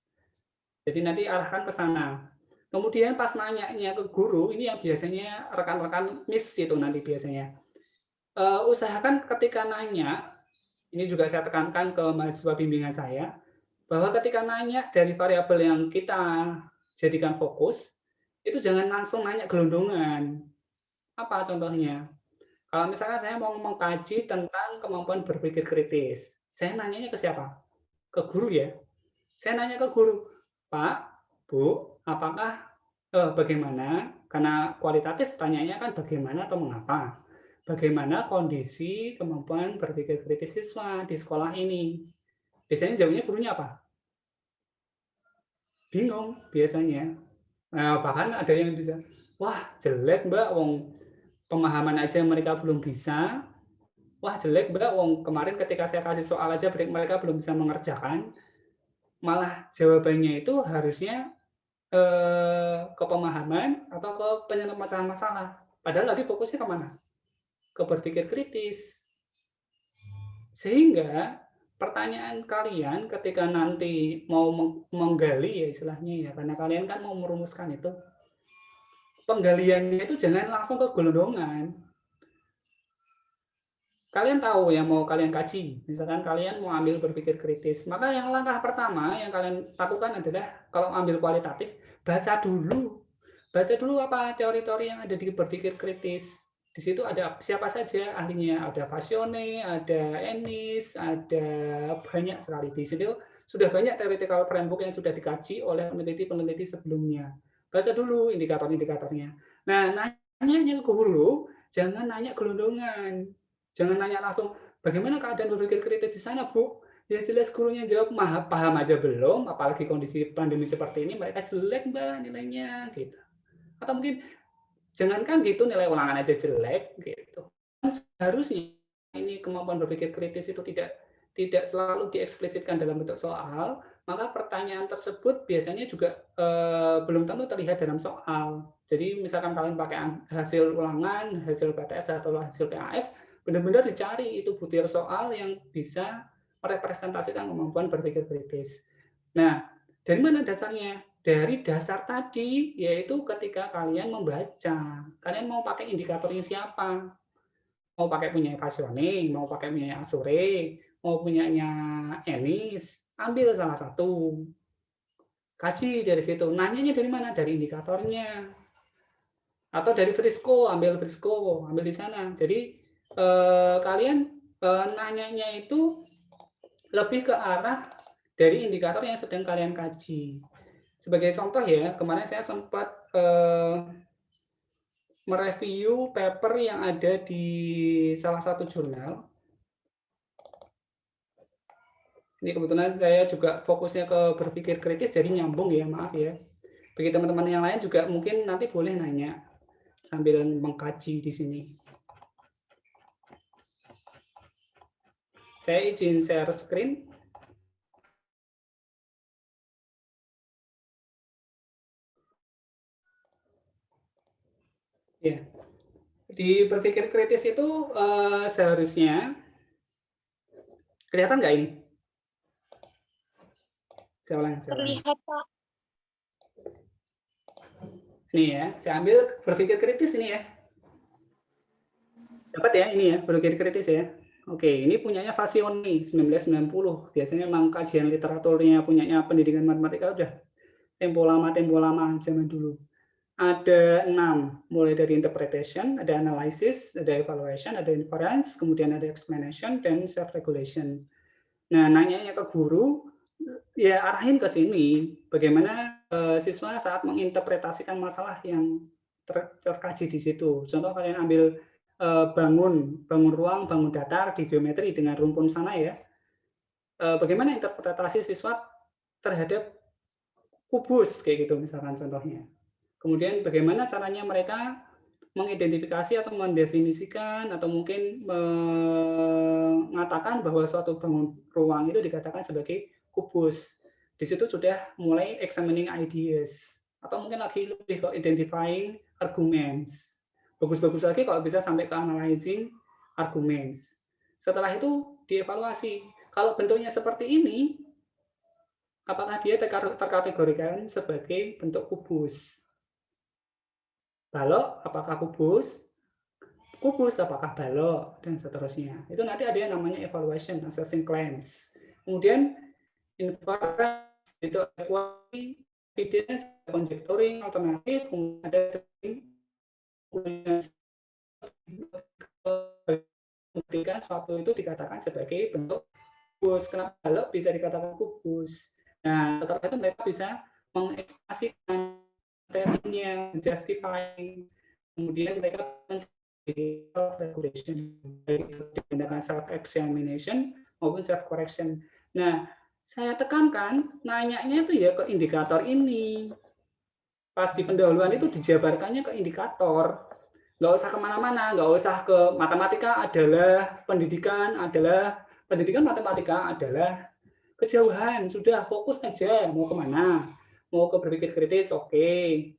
Jadi nanti arahkan ke sana. Kemudian pas nanyanya ke guru, ini yang biasanya rekan-rekan miss itu nanti biasanya. Usahakan ketika nanya, ini juga saya tekankan ke mahasiswa bimbingan saya, bahwa ketika nanya dari variabel yang kita jadikan fokus, itu jangan langsung nanya gelondongan. Apa contohnya? Kalau misalkan saya mau mengkaji tentang kemampuan berpikir kritis, saya nanyanya ke siapa? Ke guru ya. Saya nanya ke guru, Pak, Bu, apakah bagaimana? Karena kualitatif tanyanya kan bagaimana atau mengapa. Bagaimana kondisi kemampuan berpikir kritis siswa di sekolah ini? Biasanya jawabnya gurunya apa? bingung biasanya. Nah, bahkan ada yang bisa, wah jelek Mbak, wong pemahaman aja mereka belum bisa. Wah jelek Mbak, wong kemarin ketika saya kasih soal aja mereka belum bisa mengerjakan. Malah jawabannya itu harusnya ke pemahaman atau ke penyelesaian masalah. Padahal tadi fokusnya kemana? Ke berpikir kritis. Sehingga pertanyaan kalian ketika nanti mau menggali ya istilahnya ya, karena kalian kan mau merumuskan itu, penggaliannya itu jangan langsung ke gelondongan. Kalian tahu yang mau kalian kaji, misalkan kalian mau ambil berpikir kritis, maka yang langkah pertama yang kalian lakukan adalah kalau ambil kualitatif, baca dulu apa teori-teori yang ada di berpikir kritis. Di situ ada siapa saja ahlinya, ada Passione, ada Ennis, ada banyak sekali. Di situ sudah banyak theoretical framework yang sudah dikaji oleh peneliti-peneliti sebelumnya. Baca dulu indikator-indikatornya. Nah, nanya ke guru, jangan nanya gelondongan. Jangan nanya langsung, bagaimana keadaan berpikir kritis di sana, Bu? Ya jelas gurunya jawab, paham aja belum, apalagi kondisi pandemi seperti ini, mereka jelek, Mbak, nilainya, gitu. Atau mungkin, jangankan gitu, nilai ulangan aja jelek, gitu. Harusnya ini kemampuan berpikir kritis itu tidak selalu dieksplisitkan dalam bentuk soal, maka pertanyaan tersebut biasanya juga belum tentu terlihat dalam soal. Jadi misalkan kalian pakai hasil ulangan, hasil PTS atau hasil PAS, benar-benar dicari itu butir soal yang bisa merepresentasikan kemampuan berpikir kritis. Nah, dari mana dasarnya? Dari dasar tadi, yaitu ketika kalian membaca. Kalian mau pakai indikatornya siapa? Mau pakai punya Passione, mau pakai punya Asure, mau punyanya Ennis, ambil salah satu. Kaji dari situ. Nanyanya dari mana? Dari indikatornya. Atau dari Frisco, ambil di sana. Jadi kalian nanyanya itu lebih ke arah dari indikator yang sedang kalian kaji. Sebagai contoh ya, kemarin saya sempat mereview paper yang ada di salah satu jurnal. Ini kebetulan saya juga fokusnya ke berpikir kritis, jadi nyambung ya, maaf ya. Bagi teman-teman yang lain juga mungkin nanti boleh nanya sambil mengkaji di sini. Saya izin share screen. Ya, di berpikir kritis itu seharusnya kelihatan nggak ini? Saya ulang. Terlihat, Pak. Ini ya, saya ambil berpikir kritis ini ya. Dapat ya ini ya, berpikir kritis ya. Oke, ini punyanya Passione 1990. Biasanya memang kajian literaturnya punyanya pendidikan matematika udah tempo lama zaman dulu. Ada 6, mulai dari interpretation, ada analysis, ada evaluation, ada inference, kemudian ada explanation, dan self-regulation. Nah, nanyanya ke guru, ya arahin ke sini, bagaimana siswa saat menginterpretasikan masalah yang terkaji di situ. Contoh kalian ambil bangun ruang, bangun datar di geometri dengan rumpun sana ya. Bagaimana interpretasi siswa terhadap kubus, kayak gitu misalkan contohnya. Kemudian bagaimana caranya mereka mengidentifikasi atau mendefinisikan atau mungkin mengatakan bahwa suatu bangun ruang itu dikatakan sebagai kubus. Di situ sudah mulai examining ideas atau mungkin lagi lebih ke identifying arguments. Bagus-bagus lagi kalau bisa sampai ke analyzing arguments. Setelah itu dievaluasi. Kalau bentuknya seperti ini, apakah dia terkategorikan sebagai bentuk kubus? Balok, apakah kubus? Kubus, apakah balok? Dan seterusnya. Itu nanti ada yang namanya evaluation, assessing claims. Kemudian, inference, itu equity, evidence, conjecturing, alternatif, kemudian ada membuktikan suatu itu dikatakan sebagai bentuk kubus. Kenapa balok bisa dikatakan kubus? Nah, setelah itu mereka bisa mengekspresikan statementnya, justifying, kemudian mereka self-regulation, digunakan self-examination maupun self-correction. Nah, saya tekankan, nanyanya itu ya ke indikator ini. Pas di pendahuluan itu dijabarkannya ke indikator. Nggak usah kemana-mana, nggak usah ke matematika adalah pendidikan, matematika adalah kejauhan. Sudah, fokus aja mau kemana. Mau ke berpikir kritis, oke.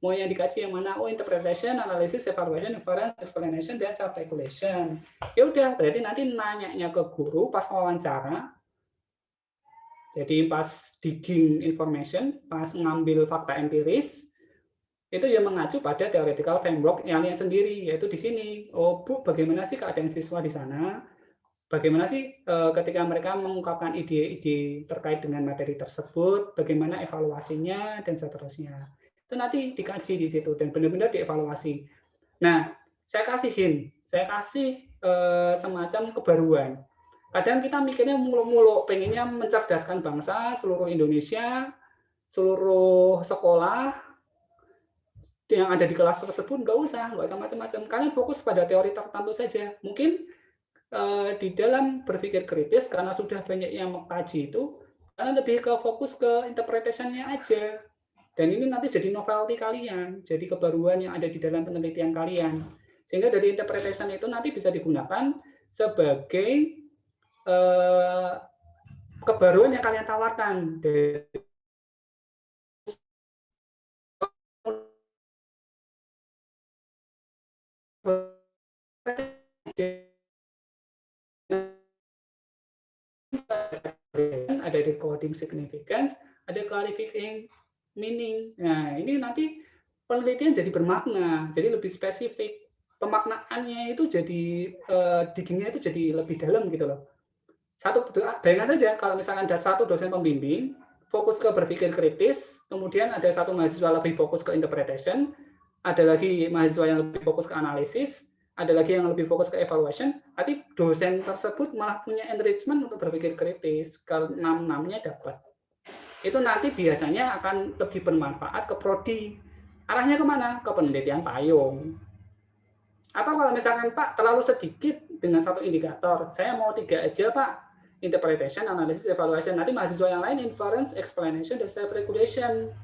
Mau yang dikaji yang mana? Oh, interpretation, analysis, evaluation, inference, explanation, dan self-regulation. Ya udah, berarti nanti nanyanya ke guru pas wawancara. Jadi pas digging information, pas ngambil fakta empiris, itu yang mengacu pada theoretical framework yang sendiri, yaitu di sini. Oh, Bu, bagaimana sih keadaan siswa di sana? Bagaimana sih ketika mereka mengungkapkan ide-ide terkait dengan materi tersebut, bagaimana evaluasinya, dan seterusnya. Itu nanti dikaji di situ, dan benar-benar dievaluasi. Nah, saya kasih hint, saya kasih semacam kebaruan. Kadang kita mikirnya muluk-muluk, pengennya mencerdaskan bangsa, seluruh Indonesia, seluruh sekolah, yang ada di kelas tersebut, nggak usah macam-macam. Kalian fokus pada teori tertentu saja. Mungkin di dalam berpikir kritis, karena sudah banyak yang mengkaji itu, kalian lebih ke fokus ke interpretation-nya aja. Dan ini nanti jadi novelty kalian, jadi kebaruan yang ada di dalam penelitian kalian. Sehingga dari interpretation itu nanti bisa digunakan sebagai kebaruan yang kalian tawarkan. Ada decoding significance, ada clarifying meaning. Nah, ini nanti penelitian jadi bermakna, jadi lebih spesifik. Pemaknaannya itu jadi diggingnya itu jadi lebih dalam gitu loh. Bayangkan saja kalau misalkan ada satu dosen pembimbing fokus ke berpikir kritis, kemudian ada satu mahasiswa lebih fokus ke interpretation, ada lagi mahasiswa yang lebih fokus ke analisis, ada lagi yang lebih fokus ke evaluation, nanti dosen tersebut malah punya enrichment untuk berpikir kritis, kalau 6-6-nya dapat. Itu nanti biasanya akan lebih bermanfaat ke prodi. Arahnya kemana? Ke penelitian payung. Atau kalau misalkan Pak terlalu sedikit dengan satu indikator, saya mau 3 aja Pak, interpretation, analysis, evaluation. Nanti mahasiswa yang lain inference, explanation, dan self-regulation.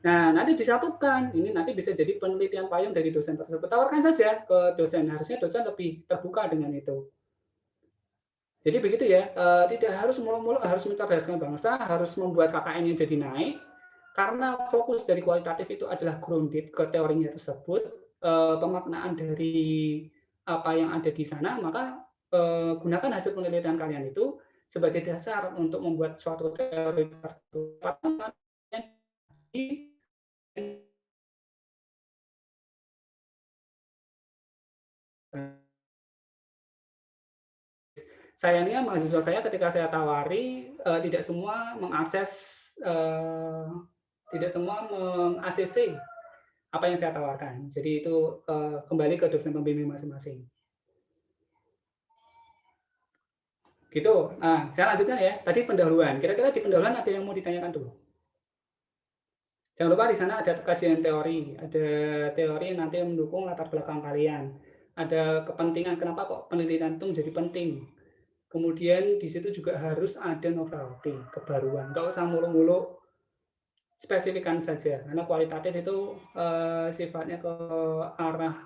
Nah, nanti disatukan. Ini nanti bisa jadi penelitian payung dari dosen tersebut. Tawarkan saja ke dosen. Harusnya dosen lebih terbuka dengan itu. Jadi begitu ya. Tidak harus muluk-muluk harus mencerdaskan bangsa, harus membuat KKN-nya jadi naik. Karena fokus dari kualitatif itu adalah grounded ke teorinya tersebut, pemaknaan dari apa yang ada di sana, maka gunakan hasil penelitian kalian itu sebagai dasar untuk membuat suatu teori tertentu. Sayangnya mahasiswa saya ketika saya tawari tidak semua mengakses, tidak semua meng-ACC apa yang saya tawarkan. Jadi itu kembali ke dosen pembimbing masing-masing. Gitu. Nah, saya lanjutkan ya. Tadi pendahuluan. Kira-kira di pendahuluan ada yang mau ditanyakan dulu? Jangan lupa di sana ada kajian teori, ada teori yang nanti mendukung latar belakang kalian. Ada kepentingan kenapa kok penelitian itu menjadi penting. Kemudian di situ juga harus ada novelty, kebaruan. Nggak usah mulu-mulu, spesifikkan saja. Karena kualitatif itu sifatnya ke arah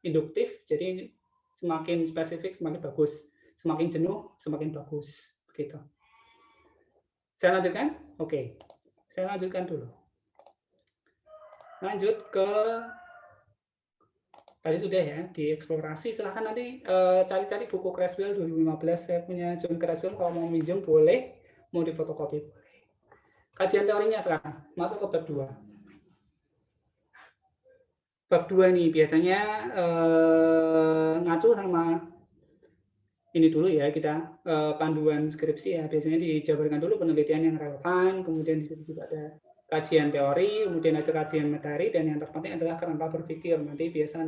induktif, jadi semakin spesifik semakin bagus. Semakin jenuh semakin bagus. Begitu. Saya lanjutkan? Oke. Saya lanjutkan dulu. Lanjut ke tadi sudah ya, di eksplorasi. Silahkan nanti cari-cari buku Creswell 2015. Saya punya John Creswell, kalau mau minjem boleh, mau difotokopi boleh. Kajian teorinya sekarang, masuk ke bab 2. Bab 2 nih biasanya ngacu sama ini dulu ya, kita panduan skripsi ya. Biasanya dijabarkan dulu penelitian yang relevan, kemudian di situ juga ada kajian teori, kemudian ada kajian materi, dan yang terpenting adalah kerangka berpikir. Nanti bisa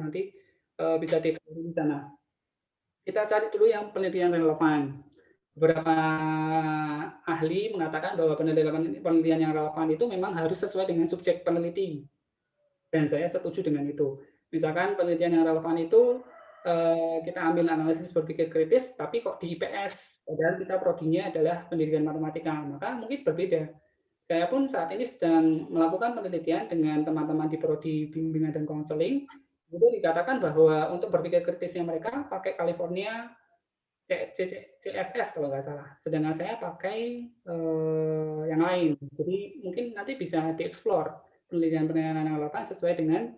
ditemukan di sana. Kita cari dulu yang penelitian relevan. Beberapa ahli mengatakan bahwa penelitian yang relevan itu memang harus sesuai dengan subjek peneliti. Dan saya setuju dengan itu. Misalkan penelitian yang relevan itu kita ambil analisis berpikir kritis, tapi kok di IPS, padahal kita prodinya adalah pendidikan matematika, maka mungkin berbeda. Saya pun saat ini sedang melakukan penelitian dengan teman-teman di prodi bimbingan dan konseling, itu dikatakan bahwa untuk berpikir kritisnya mereka pakai California CSS kalau nggak salah, sedangkan saya pakai yang lain. Jadi mungkin nanti bisa dieksplor penelitian-penelitian yang dilakukan sesuai dengan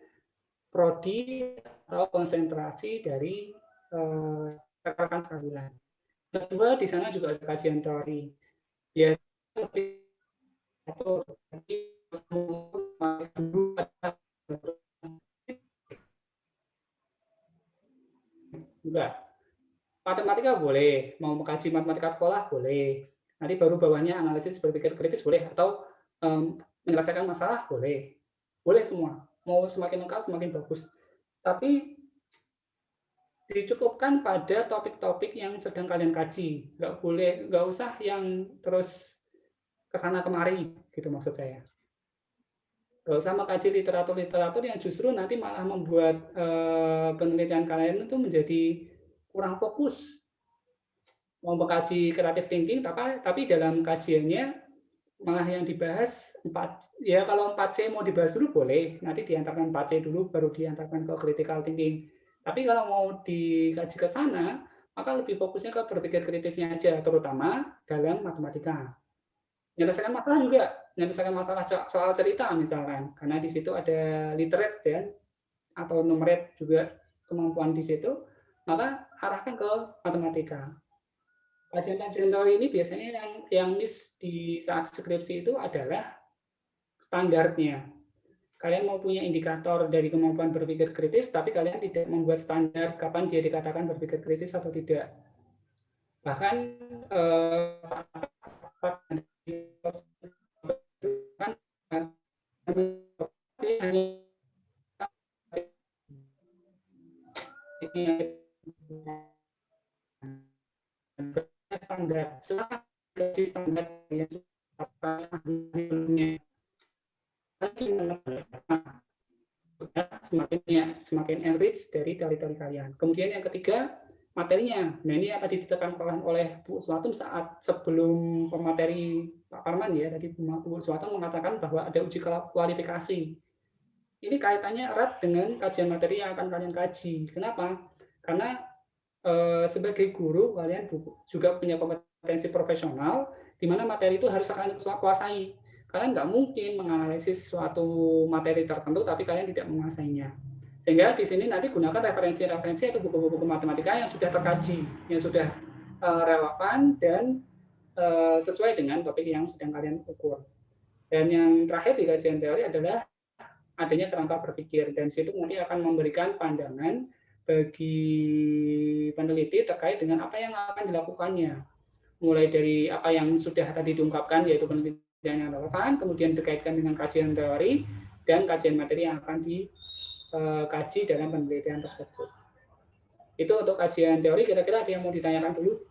prodi atau konsentrasi dari rekan sekalian. Kedua, di sana juga ada kajian teori. Biasanya juga matematika boleh, mau mengkaji matematika sekolah boleh. Nanti baru bawahnya analisis berpikir kritis boleh, atau menyelesaikan masalah boleh. Boleh semua. Mau semakin lengkap semakin bagus. Tapi dicukupkan pada topik-topik yang sedang kalian kaji. Nggak usah yang terus kesana kemari, gitu maksud saya. Nggak usah mengkaji literatur-literatur yang justru nanti malah membuat penelitian kalian itu menjadi kurang fokus. Mau mengkaji creative thinking, tapi dalam kajiannya malah yang dibahas kalau 4C mau dibahas dulu boleh, nanti diantarkan 4C dulu baru diantarkan ke critical thinking. Tapi kalau mau dikaji ke sana, maka lebih fokusnya ke berpikir kritisnya aja, terutama dalam matematika. Menyelesaikan masalah juga, menyelesaikan masalah soal cerita misalkan, karena di situ ada literate ya, atau numerate juga kemampuan di situ, maka arahkan ke matematika. Kajian-kajian teori ini biasanya yang miss di saat skripsi itu adalah standarnya. Kalian mau punya indikator dari kemampuan berpikir kritis, tapi kalian tidak membuat standar kapan dia dikatakan berpikir kritis atau tidak. Bahkan standar yang semakin enrich dari teori-teori kalian. Kemudian yang ketiga, materinya. Nah, ini akan ditekankan oleh Bu Suwatum saat sebelum pemateri Pak Parman ya. Tadi Bu Suwatum mengatakan bahwa ada uji kualifikasi. Ini kaitannya erat dengan kajian materi yang akan kalian kaji. Kenapa? Karena sebagai guru kalian juga punya kompetensi profesional di mana materi itu harus kalian kuasai. Kalian nggak mungkin menganalisis suatu materi tertentu tapi kalian tidak menguasainya. Sehingga di sini nanti gunakan referensi-referensi atau buku-buku matematika yang sudah terkaji, yang sudah relevan dan sesuai dengan topik yang sedang kalian ukur. Dan yang terakhir di kajian teori adalah adanya kerangka berpikir, dan situ nanti akan memberikan pandangan bagi peneliti terkait dengan apa yang akan dilakukannya. Mulai dari apa yang sudah tadi diungkapkan, yaitu penelitian yang relevan, kemudian dikaitkan dengan kajian teori, dan kajian materi yang akan dikaji dalam penelitian tersebut. Itu untuk kajian teori, kira-kira ada yang mau ditanyakan dulu?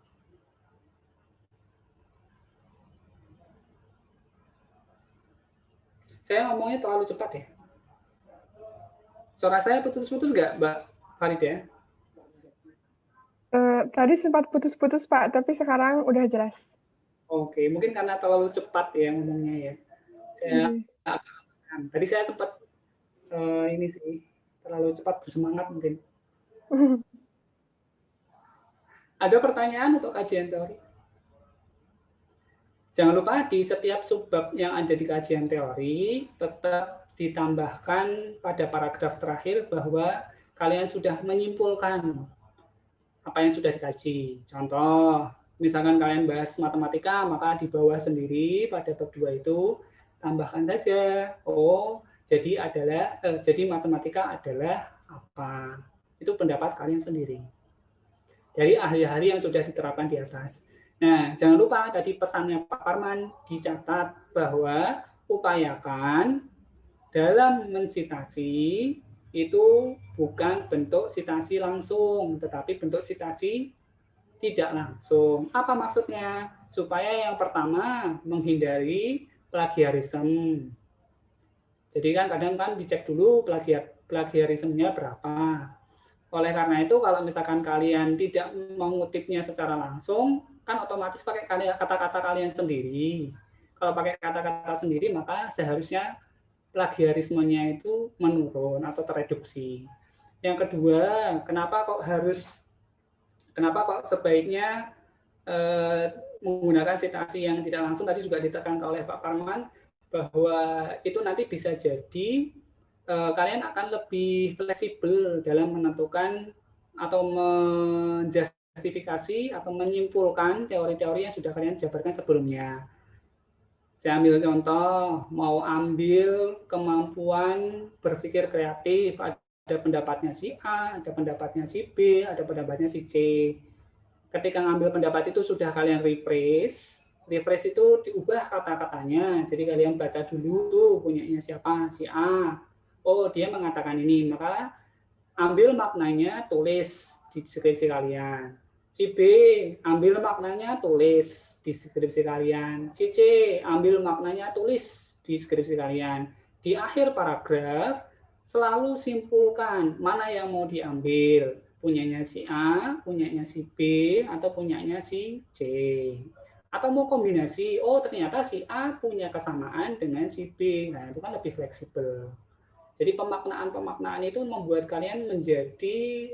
Saya ngomongnya terlalu cepat ya? Suara saya putus-putus nggak, Mbak Farida? Tadi sempat putus-putus, Pak, tapi sekarang udah jelas. Oke, mungkin karena terlalu cepat ya ngomongnya ya. Tadi saya sempat ini sih, terlalu cepat bersemangat mungkin. Ada pertanyaan untuk kajian teori? Jangan lupa di setiap subbab yang ada di kajian teori tetap ditambahkan pada paragraf terakhir bahwa kalian sudah menyimpulkan apa yang sudah dikaji. Contoh, misalkan kalian bahas matematika, maka di bawah sendiri pada bab 2 itu tambahkan saja, jadi matematika adalah apa? Itu pendapat kalian sendiri. Dari ahli-ahli yang sudah diterapkan di atas. Nah, jangan lupa tadi pesannya Pak Parman dicatat bahwa upayakan dalam mensitasi itu bukan bentuk sitasi langsung, tetapi bentuk sitasi tidak langsung. Apa maksudnya? Supaya yang pertama menghindari plagiarisme. Jadi kan kadang kan dicek dulu plagiarismenya berapa. Oleh karena itu, kalau misalkan kalian tidak mengutipnya secara langsung, kan otomatis pakai kata-kata kalian sendiri. Kalau pakai kata-kata sendiri, maka seharusnya plagiarismenya itu menurun atau tereduksi. Yang kedua, kenapa kok sebaiknya menggunakan citasi yang tidak langsung? Tadi juga ditekankan oleh Pak Parman bahwa itu nanti bisa jadi kalian akan lebih fleksibel dalam menentukan atau menjustifikasi atau menyimpulkan teori-teori yang sudah kalian jabarkan sebelumnya. Saya ambil contoh, mau ambil kemampuan berpikir kreatif, ada pendapatnya si A, ada pendapatnya si B, ada pendapatnya si C. Ketika ngambil pendapat itu sudah kalian rephrase itu diubah kata-katanya. Jadi kalian baca dulu tuh punyanya siapa, si A. Oh, dia mengatakan ini, maka ambil maknanya, tulis di skripsi kalian. Si B, ambil maknanya, tulis di skripsi kalian. Si C, ambil maknanya, tulis di skripsi kalian. Di akhir paragraf, selalu simpulkan mana yang mau diambil. Punyanya si A, punyanya si B, atau punyanya si C. Atau mau kombinasi, oh ternyata si A punya kesamaan dengan si B. Nah, itu kan lebih fleksibel. Jadi pemaknaan itu membuat kalian menjadi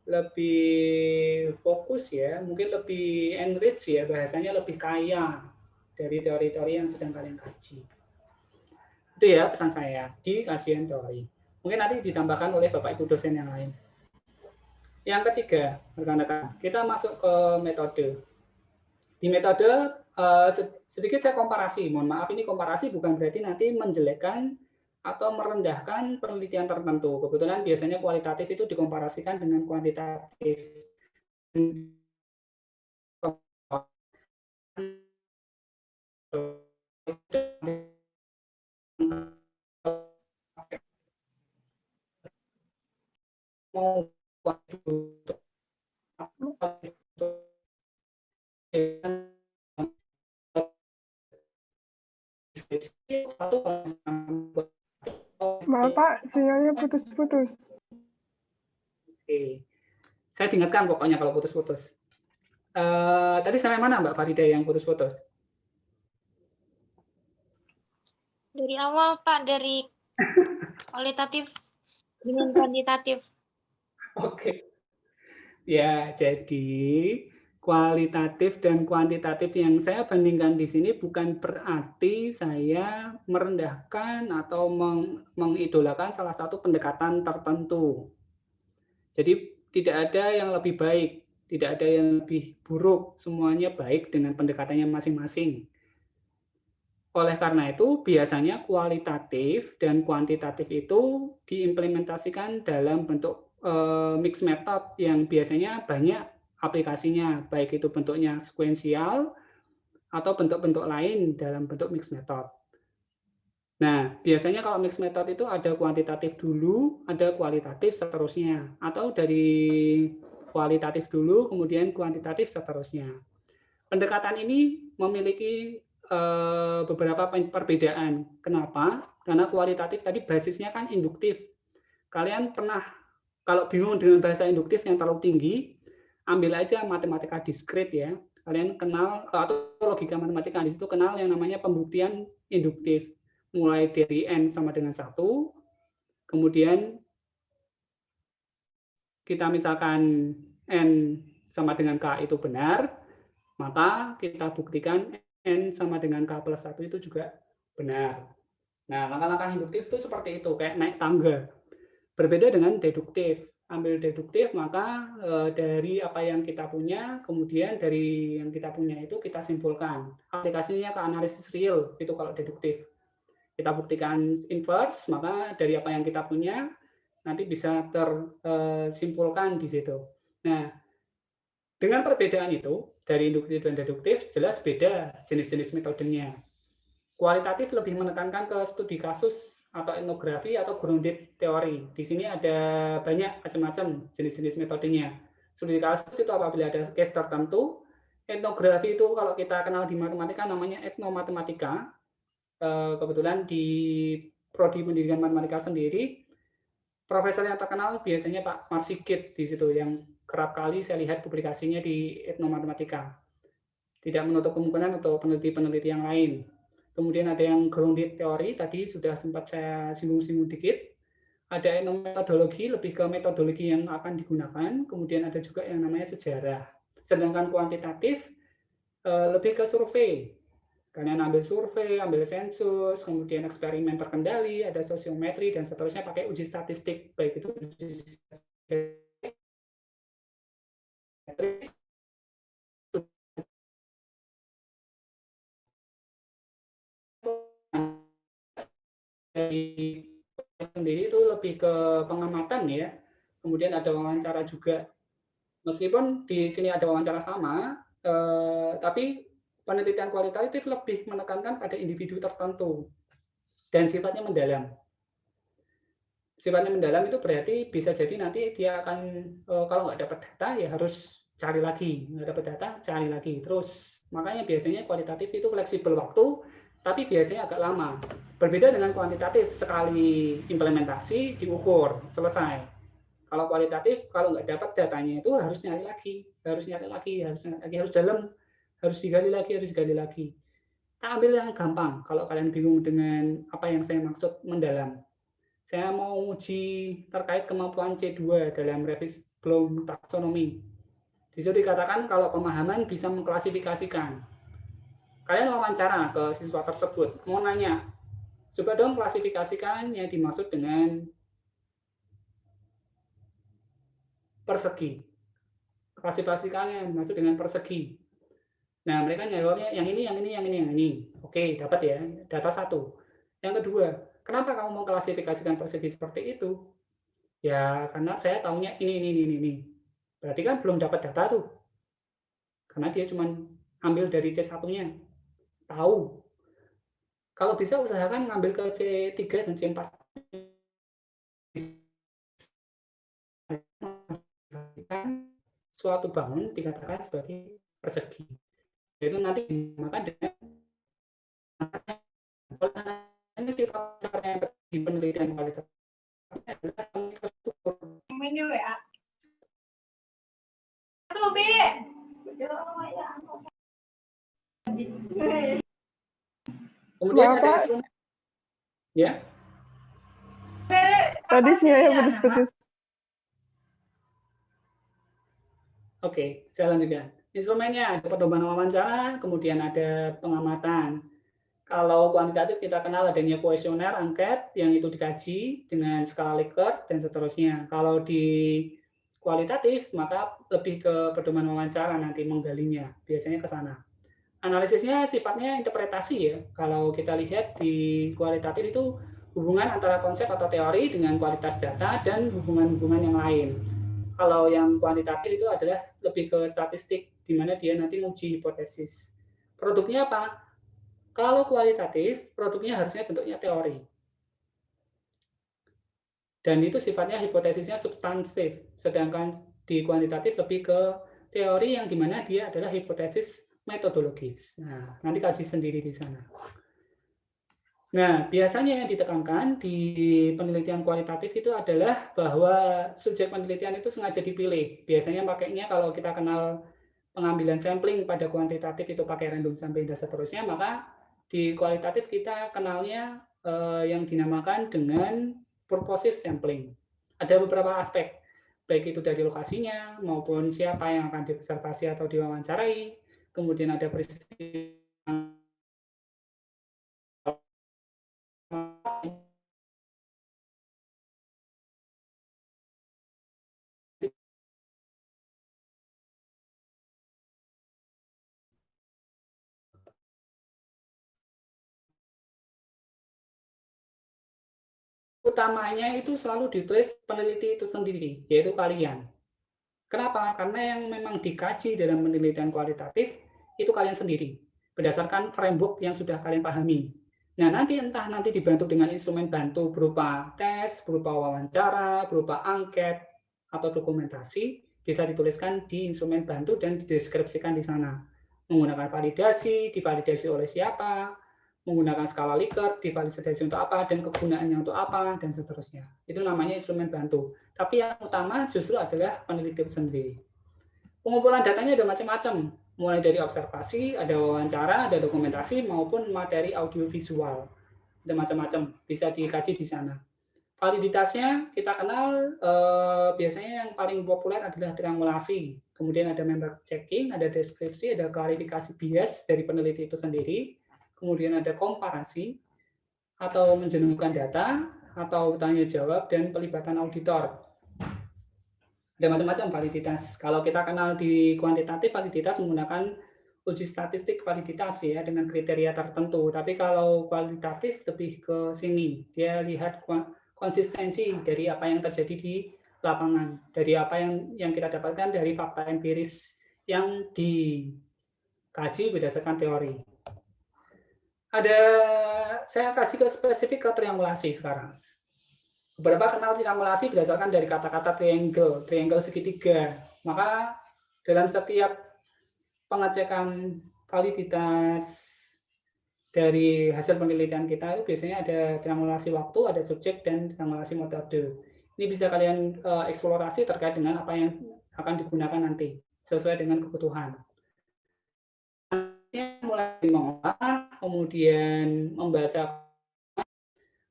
lebih fokus ya, mungkin lebih enrich ya, bahasanya lebih kaya dari teori-teori yang sedang kalian kaji. Itu ya pesan saya di kajian teori. Mungkin nanti ditambahkan oleh Bapak Ibu dosen yang lain. Yang ketiga, rekan-rekan, kita masuk ke metode. Di metode sedikit saya komparasi, mohon maaf ini komparasi bukan berarti nanti menjelekkan atau merendahkan penelitian tertentu. Kebetulan biasanya kualitatif itu dikomparasikan dengan kuantitatif. Maaf Pak, sinyalnya putus-putus. Oke. Saya diingatkan pokoknya kalau putus-putus. Tadi sampai mana Mbak Farida yang putus-putus? Dari awal Pak, dari kualitatif dengan kuantitatif. Oke. Ya, jadi kualitatif dan kuantitatif yang saya bandingkan di sini bukan berarti saya merendahkan atau mengidolakan salah satu pendekatan tertentu. Jadi tidak ada yang lebih baik, tidak ada yang lebih buruk, semuanya baik dengan pendekatannya masing-masing. Oleh karena itu, biasanya kualitatif dan kuantitatif itu diimplementasikan dalam bentuk mixed method yang biasanya banyak aplikasinya, baik itu bentuknya sekuensial atau bentuk-bentuk lain dalam bentuk mixed method. Nah, biasanya kalau mixed method itu ada kuantitatif dulu, ada kualitatif seterusnya, atau dari kualitatif dulu, kemudian kuantitatif seterusnya. Pendekatan ini memiliki beberapa perbedaan. Kenapa? Karena kualitatif tadi basisnya kan induktif. Kalian pernah, kalau bingung dengan bahasa induktif yang terlalu tinggi, ambil aja matematika diskrit ya. Kalian kenal, atau logika matematika di situ kenal yang namanya pembuktian induktif. Mulai dari N sama dengan 1, kemudian kita misalkan N sama dengan K itu benar, maka kita buktikan N sama dengan K plus 1 itu juga benar. Nah, langkah-langkah induktif itu seperti itu, kayak naik tangga. Berbeda dengan deduktif. Ambil deduktif, maka dari apa yang kita punya, kemudian dari yang kita punya itu kita simpulkan. Aplikasinya ke analisis real, itu kalau deduktif. Kita buktikan inverse, maka dari apa yang kita punya, nanti bisa tersimpulkan di situ. Nah, dengan perbedaan itu, dari induktif dan deduktif, jelas beda jenis-jenis metodenya. Kualitatif lebih menekankan ke studi kasus atau etnografi atau grounded teori. Di sini ada banyak macam-macam jenis-jenis metodenya. Studi kasus itu apabila ada case tertentu. Etnografi itu kalau kita kenal di matematika namanya etnomatematika. Kebetulan di prodi pendidikan matematika sendiri Profesor yang terkenal biasanya Pak Marsigit di situ, yang kerap kali saya lihat publikasinya di Etnomatematika. Tidak menutup kemungkinan untuk peneliti-peneliti yang lain. Kemudian ada yang grounded teori, tadi sudah sempat saya singgung-singgung dikit. Ada etnometodologi, lebih ke metodologi yang akan digunakan. Kemudian ada juga yang namanya sejarah. Sedangkan kuantitatif lebih ke survei. Kalian ambil survei, ambil sensus, kemudian eksperimen terkendali, ada sosiometri, dan seterusnya pakai uji statistik, baik itu uji statistik, dari sendiri itu lebih ke pengamatan ya. Kemudian ada wawancara juga. Meskipun di sini ada wawancara sama, tapi penelitian kualitatif lebih menekankan pada individu tertentu dan sifatnya mendalam. Sifatnya mendalam itu berarti bisa jadi nanti dia akan kalau nggak dapat data ya harus cari lagi, nggak dapat data cari lagi terus. Makanya biasanya kualitatif itu fleksibel waktu, tapi biasanya agak lama. Berbeda dengan kuantitatif, sekali implementasi diukur selesai. Kalau kualitatif kalau nggak dapat datanya itu harus nyari lagi, harus dalam, harus digali lagi. Kita ambil yang gampang. Kalau kalian bingung dengan apa yang saya maksud mendalam. Saya mau uji terkait kemampuan C2 dalam revisi Bloom taksonomi. Di situ dikatakan kalau pemahaman bisa mengklasifikasikan. Kalian wawancara ke siswa tersebut, mau nanya, coba dong klasifikasikan yang dimaksud dengan persegi. Klasifikasikan yang dimaksud dengan persegi. Nah, mereka jawabnya yang ini. Oke, dapat ya, data 1. Yang kedua, kenapa kamu mau klasifikasikan persegi seperti itu? Ya, karena saya tahunya ini. Berarti kan belum dapat data tuh. Karena dia cuma ambil dari C1-nya. Tahu. Kalau bisa usahakan ngambil ke C3 dan C4. Suatu bangun dikatakan sebagai persegi. Itu nanti dimakan dengan ini sifat yang di penelitian kualitas adalah Menu ya. Tuh, B. Kemudian ada Bapak, instrumen. Ya. tadi sinyalnya putus-putus. Oke, saya lanjutkan. Instrumennya ada pedoman wawancara, kemudian ada pengamatan. Kalau kuantitatif kita kenal adanya kuesioner, angket, yang itu dikaji dengan skala Likert dan seterusnya. Kalau di kualitatif, maka lebih ke pedoman wawancara nanti menggalinya, biasanya ke sana. Analisisnya sifatnya interpretasi ya. Kalau kita lihat di kualitatif itu hubungan antara konsep atau teori dengan kualitas data dan hubungan-hubungan yang lain. Kalau yang kuantitatif itu adalah lebih ke statistik, di mana dia nanti menguji hipotesis. Produknya apa? Kalau kualitatif, produknya harusnya bentuknya teori. Dan itu sifatnya hipotesisnya substansif. Sedangkan di kuantitatif lebih ke teori yang dimana dia adalah hipotesis metodologis. Nah, nanti kaji sendiri di sana. Nah, biasanya yang ditekankan di penelitian kualitatif itu adalah bahwa subjek penelitian itu sengaja dipilih. Biasanya pakainya kalau kita kenal pengambilan sampling pada kuantitatif itu pakai random sampling dan seterusnya, maka di kualitatif kita kenalnya yang dinamakan dengan purposive sampling. Ada beberapa aspek, baik itu dari lokasinya maupun siapa yang akan diobservasi atau diwawancarai, kemudian ada peristiwa utamanya itu selalu ditulis peneliti itu sendiri, yaitu kalian. Kenapa? Karena yang memang dikaji dalam penelitian kualitatif itu kalian sendiri, berdasarkan framework yang sudah kalian pahami. Nah, nanti entah nanti dibantu dengan instrumen bantu berupa tes, berupa wawancara, berupa angket, atau dokumentasi, bisa dituliskan di instrumen bantu dan dideskripsikan di sana. Menggunakan validasi, divalidasi oleh siapa, menggunakan skala Likert, divalidasi untuk apa, dan kegunaannya untuk apa, dan seterusnya. Itu namanya instrumen bantu. Tapi yang utama justru adalah peneliti itu sendiri. Pengumpulan datanya ada macam-macam, mulai dari observasi, ada wawancara, ada dokumentasi, maupun materi audiovisual. Ada macam-macam, bisa dikaji di sana. Validitasnya kita kenal biasanya yang paling populer adalah triangulasi. Kemudian ada member checking, ada deskripsi, ada klarifikasi bias dari peneliti itu sendiri. Kemudian ada komparasi atau menjenuhkan data atau tanya jawab dan pelibatan auditor. Ada macam-macam validitas. Kalau kita kenal di kuantitatif validitas menggunakan uji statistik validitas ya dengan kriteria tertentu. Tapi kalau kualitatif lebih ke sini, dia lihat konsistensi dari apa yang terjadi di lapangan, dari apa yang kita dapatkan dari fakta empiris yang dikaji berdasarkan teori. Saya kasih ke spesifik ke triangulasi sekarang. Beberapa kenal triangulasi berdasarkan dari kata-kata triangle segitiga. Maka dalam setiap pengecekan validitas dari hasil penelitian kita itu biasanya ada triangulasi waktu, ada subjek, dan triangulasi metode. Ini bisa kalian eksplorasi terkait dengan apa yang akan digunakan nanti, sesuai dengan kebutuhan. Mulai mengolah, kemudian membaca,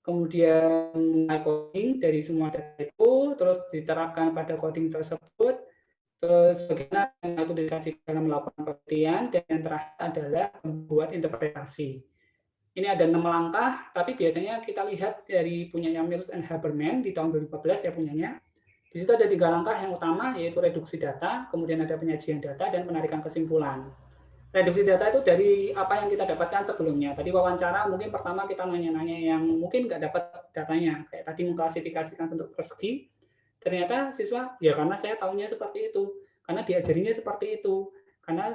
kemudian mulai coding dari semua data itu, terus diterapkan pada coding tersebut, terus bagaimana itu disajikan dalam melakukan penelitian, dan yang terakhir adalah membuat interpretasi. Ini ada 6 langkah, tapi biasanya kita lihat dari punyanya Mills and Haberman di tahun 2014 ya punyanya. Di situ ada 3 langkah yang utama, yaitu reduksi data, kemudian ada penyajian data, dan penarikan kesimpulan. Reduksi data itu dari apa yang kita dapatkan sebelumnya. Tadi wawancara mungkin pertama kita nanya-nanya yang mungkin nggak dapat datanya. Kayak tadi mengklasifikasikan bentuk persegi, ternyata siswa, ya karena saya tahunya seperti itu, karena diajarinya seperti itu, karena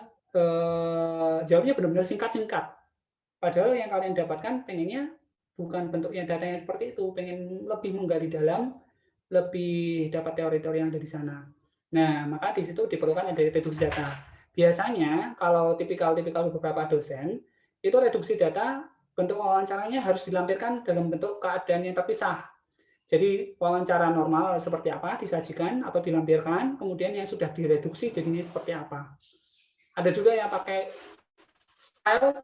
jawabnya benar-benar singkat-singkat. Padahal yang kalian dapatkan pengennya bukan bentuknya datanya seperti itu, pengen lebih menggali dalam, lebih dapat teori-teori yang ada di sana. Nah, maka di situ diperlukan ada reduksi data. Biasanya kalau tipikal beberapa dosen, itu reduksi data, bentuk wawancaranya harus dilampirkan dalam bentuk keadaan yang terpisah. Jadi wawancara normal seperti apa disajikan atau dilampirkan, kemudian yang sudah direduksi jadinya seperti apa. Ada juga yang pakai style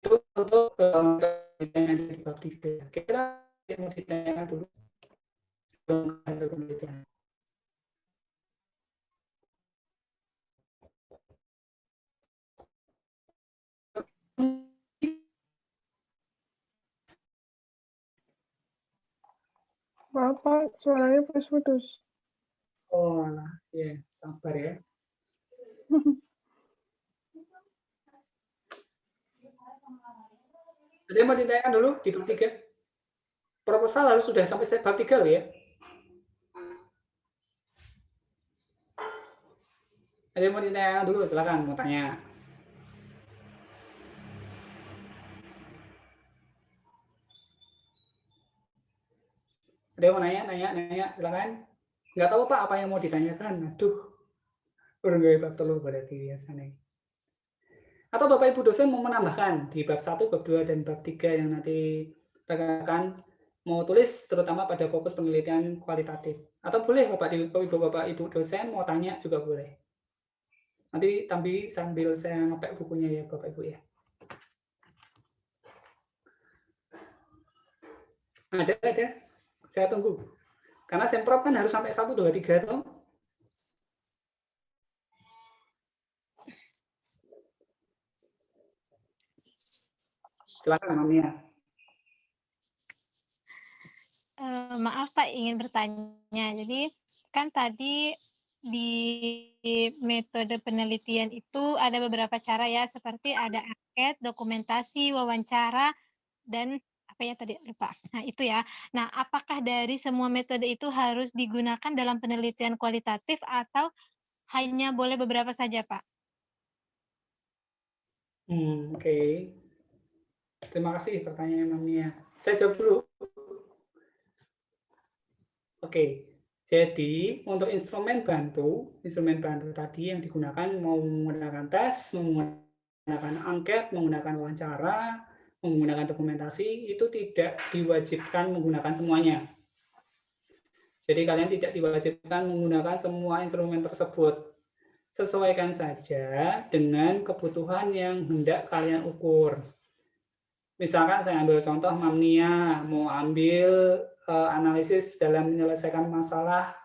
itu untuk yang di bab 3. Kira yang mau ditanyakan dulu sebelum hasil penelitian. Maaf Pak, suaranya putus-putus. Oh, ya, sabar ya. Ada yang mau ditanyakan dulu di bab 3? Proposal harus sudah sampai bab 3 loh ya. Ada yang mau ditanyakan dulu, silakan mau tanya. Ada yang mau nanya, silakan. Nggak tahu Pak apa yang mau ditanyakan. Aduh, urung gawe bab 3 berarti biasanya. Atau Bapak Ibu dosen mau menambahkan di bab 1, bab 2, dan bab 3 yang nanti rekan-rekan mau tulis terutama pada fokus penelitian kualitatif. Atau boleh Bapak Ibu dosen mau tanya juga boleh. Nanti sambil saya ngepek bukunya ya Bapak Ibu ya. Ada. Saya tunggu. Karena semprot kan harus sampai 1, 2, 3 toh. Silakan Mamia. Maaf Pak, ingin bertanya. Jadi kan tadi di metode penelitian itu ada beberapa cara ya, seperti ada angket, dokumentasi, wawancara, dan apa ya tadi lupa. Nah itu ya. Nah apakah dari semua metode itu harus digunakan dalam penelitian kualitatif atau hanya boleh beberapa saja Pak? Oke. Terima kasih pertanyaan Mamia. Saya jawab dulu. Oke, jadi untuk instrumen bantu tadi yang digunakan mau menggunakan tes, menggunakan angket, menggunakan wawancara, menggunakan dokumentasi, itu tidak diwajibkan menggunakan semuanya. Jadi kalian tidak diwajibkan menggunakan semua instrumen tersebut. Sesuaikan saja dengan kebutuhan yang hendak kalian ukur. Misalkan saya ambil contoh Mamnia, mau ambil analisis dalam menyelesaikan masalah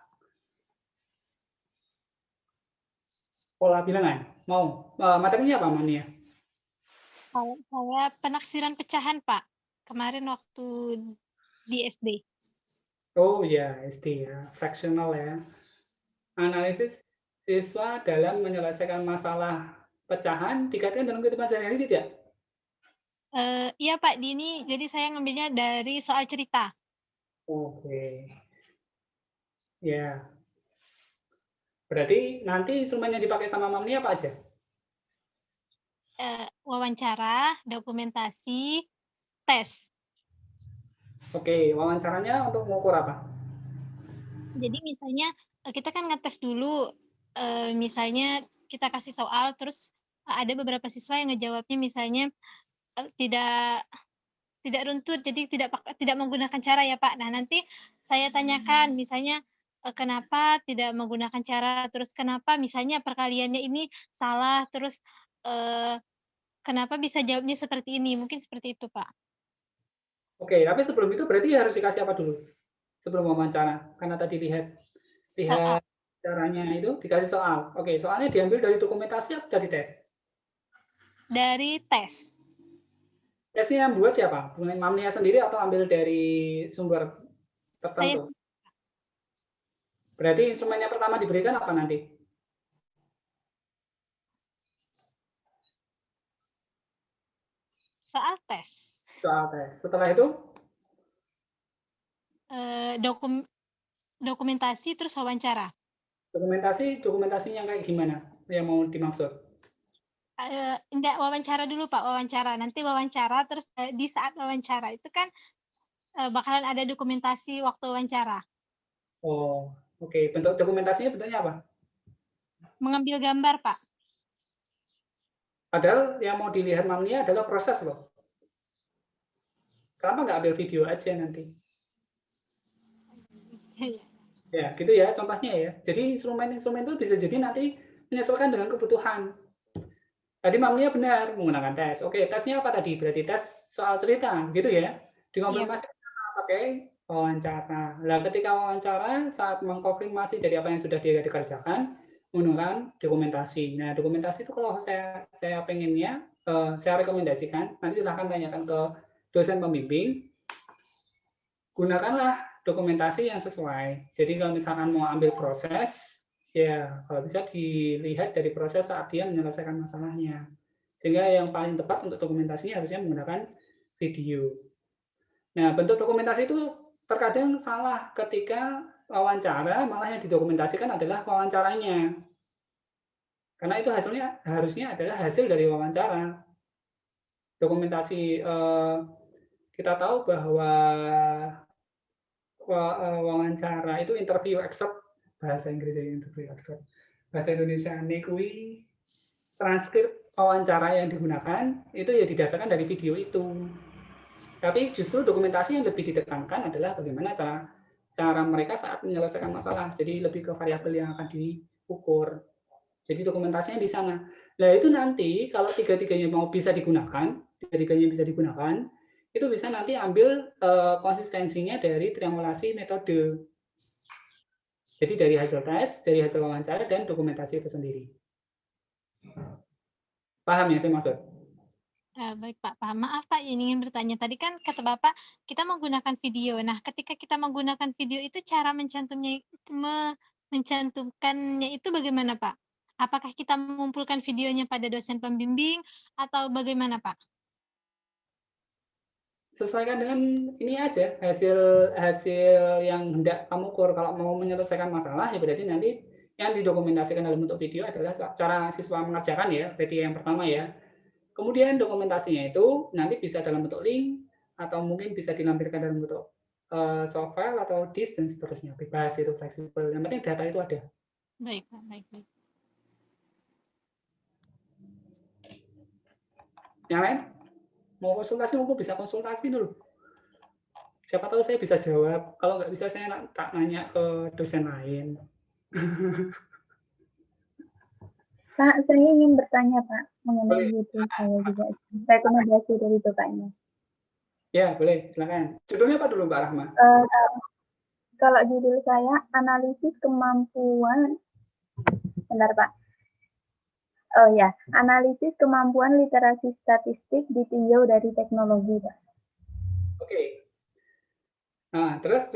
pola bilangan. Mau materinya apa Mamnia? Saya penaksiran pecahan, Pak. Kemarin waktu di SD. Oh ya, SD ya, fractional ya. Analisis siswa dalam menyelesaikan masalah pecahan dikaitkan dalam kehidupan sehari-hari tidak? Iya Pak, di ini jadi saya ngambilnya dari soal cerita. Oke. Ya. Berarti nanti instrumen yang dipakai sama Mamni apa aja? Wawancara, dokumentasi, tes. Oke, wawancaranya untuk mengukur apa? Jadi misalnya kita kan ngetes dulu, misalnya kita kasih soal, terus ada beberapa siswa yang ngejawabnya misalnya tidak runtut, jadi tidak menggunakan cara ya Pak. Nah nanti saya tanyakan misalnya kenapa tidak menggunakan cara, terus kenapa misalnya perkaliannya ini salah, terus kenapa bisa jawabnya seperti ini, mungkin seperti itu Pak. Oke, tapi sebelum itu berarti harus dikasih apa dulu? Sebelum wawancara, karena tadi lihat caranya itu dikasih soal. Oke, soalnya diambil dari dokumentasi atau dari tes? Dari tes. Tesnya yang buat siapa? Mamnia sendiri atau ambil dari sumber tertentu? Berarti instrumen yang pertama diberikan apa nanti? Soal tes. Soal tes. Setelah itu? Dokumentasi terus wawancara. Dokumentasinya kayak gimana yang mau dimaksud? Enggak, wawancara dulu Pak, wawancara. Nanti wawancara terus di saat wawancara itu kan bakalan ada dokumentasi waktu wawancara. Oh, oke. Bentuk dokumentasinya bentuknya apa? Mengambil gambar, Pak. Padahal yang mau dilihat Mamnia adalah proses loh. Kenapa nggak ambil video aja nanti? Ya, gitu ya contohnya ya. Jadi instrumen-instrumen itu bisa jadi nanti menyesuaikan dengan kebutuhan. Tadi Mamnia benar menggunakan tes. Oke, tesnya apa tadi? Berarti tes soal cerita, gitu ya. Dikonfirmasi pakai wawancara. Nah, ketika wawancara saat mengkonfirmasi dari apa yang sudah dia dikerjakan, menggunakan dokumentasi. Nah, dokumentasi itu kalau saya pengennya, saya rekomendasikan, nanti silahkan tanyakan ke dosen pembimbing, gunakanlah dokumentasi yang sesuai. Jadi kalau misalkan mau ambil proses, ya kalau bisa dilihat dari proses saat dia menyelesaikan masalahnya. Sehingga yang paling tepat untuk dokumentasinya harusnya menggunakan video. Nah, bentuk dokumentasi itu terkadang salah ketika wawancara, malah yang didokumentasikan adalah wawancaranya. Karena itu hasilnya harusnya adalah hasil dari wawancara. Dokumentasi kita tahu bahwa wawancara itu interview excerpt, bahasa Inggrisnya interview excerpt, bahasa Indonesia nekui transkrip wawancara yang digunakan itu ya didasarkan dari video itu. Tapi justru dokumentasi yang lebih ditekankan adalah bagaimana cara mereka saat menyelesaikan masalah. Jadi lebih ke variabel yang akan diukur. Jadi dokumentasinya di sana. Nah itu nanti kalau tiga-tiganya bisa digunakan, itu bisa nanti ambil konsistensinya dari triangulasi metode. Jadi dari hasil tes, dari hasil wawancara, dan dokumentasi itu sendiri. Paham ya saya maksud? Baik Pak, paham. Maaf Pak, ingin bertanya. Tadi kan kata Bapak, kita menggunakan video. Nah, ketika kita menggunakan video itu cara mencantumkannya itu bagaimana Pak? Apakah kita mengumpulkan videonya pada dosen pembimbing atau bagaimana Pak? Sesuaikan dengan ini aja, hasil yang hendak kamu ukur. Kalau mau menyelesaikan masalah, ya berarti nanti yang didokumentasikan dalam bentuk video adalah cara siswa mengerjakan ya, berarti yang pertama ya. Kemudian dokumentasinya itu nanti bisa dalam bentuk link atau mungkin bisa dinampilkan dalam bentuk soft file atau disk dan seterusnya, bebas, itu fleksibel. Yang penting data itu ada. Baik, Pak. Baik, baik. Yang lain mau konsultasi, mungkin bisa konsultasi dulu. Siapa tahu saya bisa jawab. Kalau nggak bisa, saya tak nanya ke dosen lain. Pak, saya ingin bertanya Pak mengenai Boleh. YouTube saya juga. Rekomendasi dari Bapaknya. Ya, boleh. Silakan. Judulnya apa dulu, Mbak Rahma? Kalau judul saya analisis kemampuan, bentar Pak. Oh ya, analisis kemampuan literasi statistik ditinjau dari teknologi, Pak. Oke. Nah, terus.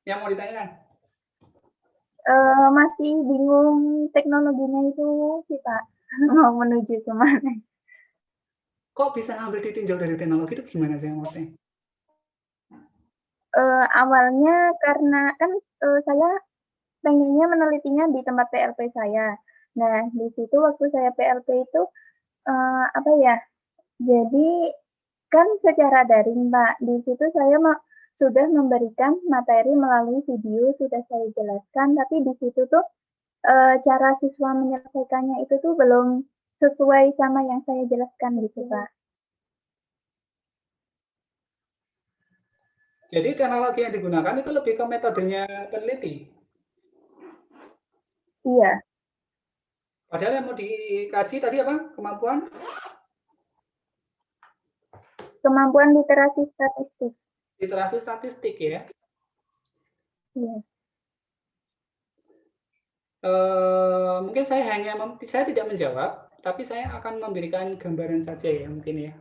Yang mau ditanyakan? Masih bingung teknologinya itu sih Pak, mau menuju kemana? Kok bisa ambil ditinjau dari teknologi itu gimana sih maksudnya? Awalnya karena kan saya pengennya menelitinya di tempat PLP saya. Nah, di situ waktu saya PLP itu apa ya? Jadi kan secara daring, Pak. Di situ saya sudah memberikan materi melalui video, sudah saya jelaskan, tapi di situ tuh cara siswa menyelesaikannya itu tuh belum sesuai sama yang saya jelaskan gitu, Pak. Jadi teknologi yang digunakan itu lebih ke metodenya peneliti. Iya. Padahal yang mau dikaji tadi apa? Kemampuan literasi statistik. Literasi statistik ya. Iya. Mungkin saya tidak menjawab, tapi saya akan memberikan gambaran saja ya mungkin ya.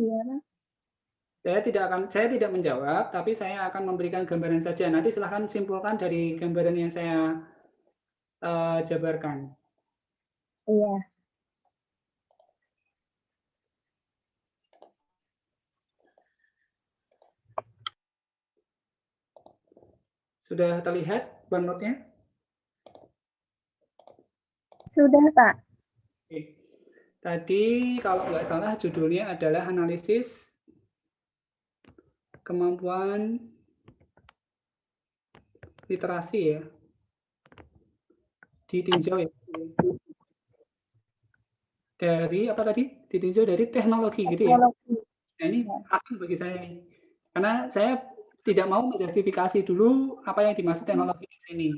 Iya, Pak. Saya tidak menjawab, tapi saya akan memberikan gambaran saja. Nanti silahkan simpulkan dari gambaran yang saya jabarkan. Iya. Sudah terlihat OneNote-nya? Sudah, Pak. Oke. Tadi kalau nggak salah judulnya adalah analisis kemampuan literasi ya. Ditinjau ya. Dari apa tadi? Ditinjau dari teknologi gitu ya. Nah, ini asing bagi saya. Karena saya tidak mau menjustifikasi dulu apa yang dimaksud teknologi di sini.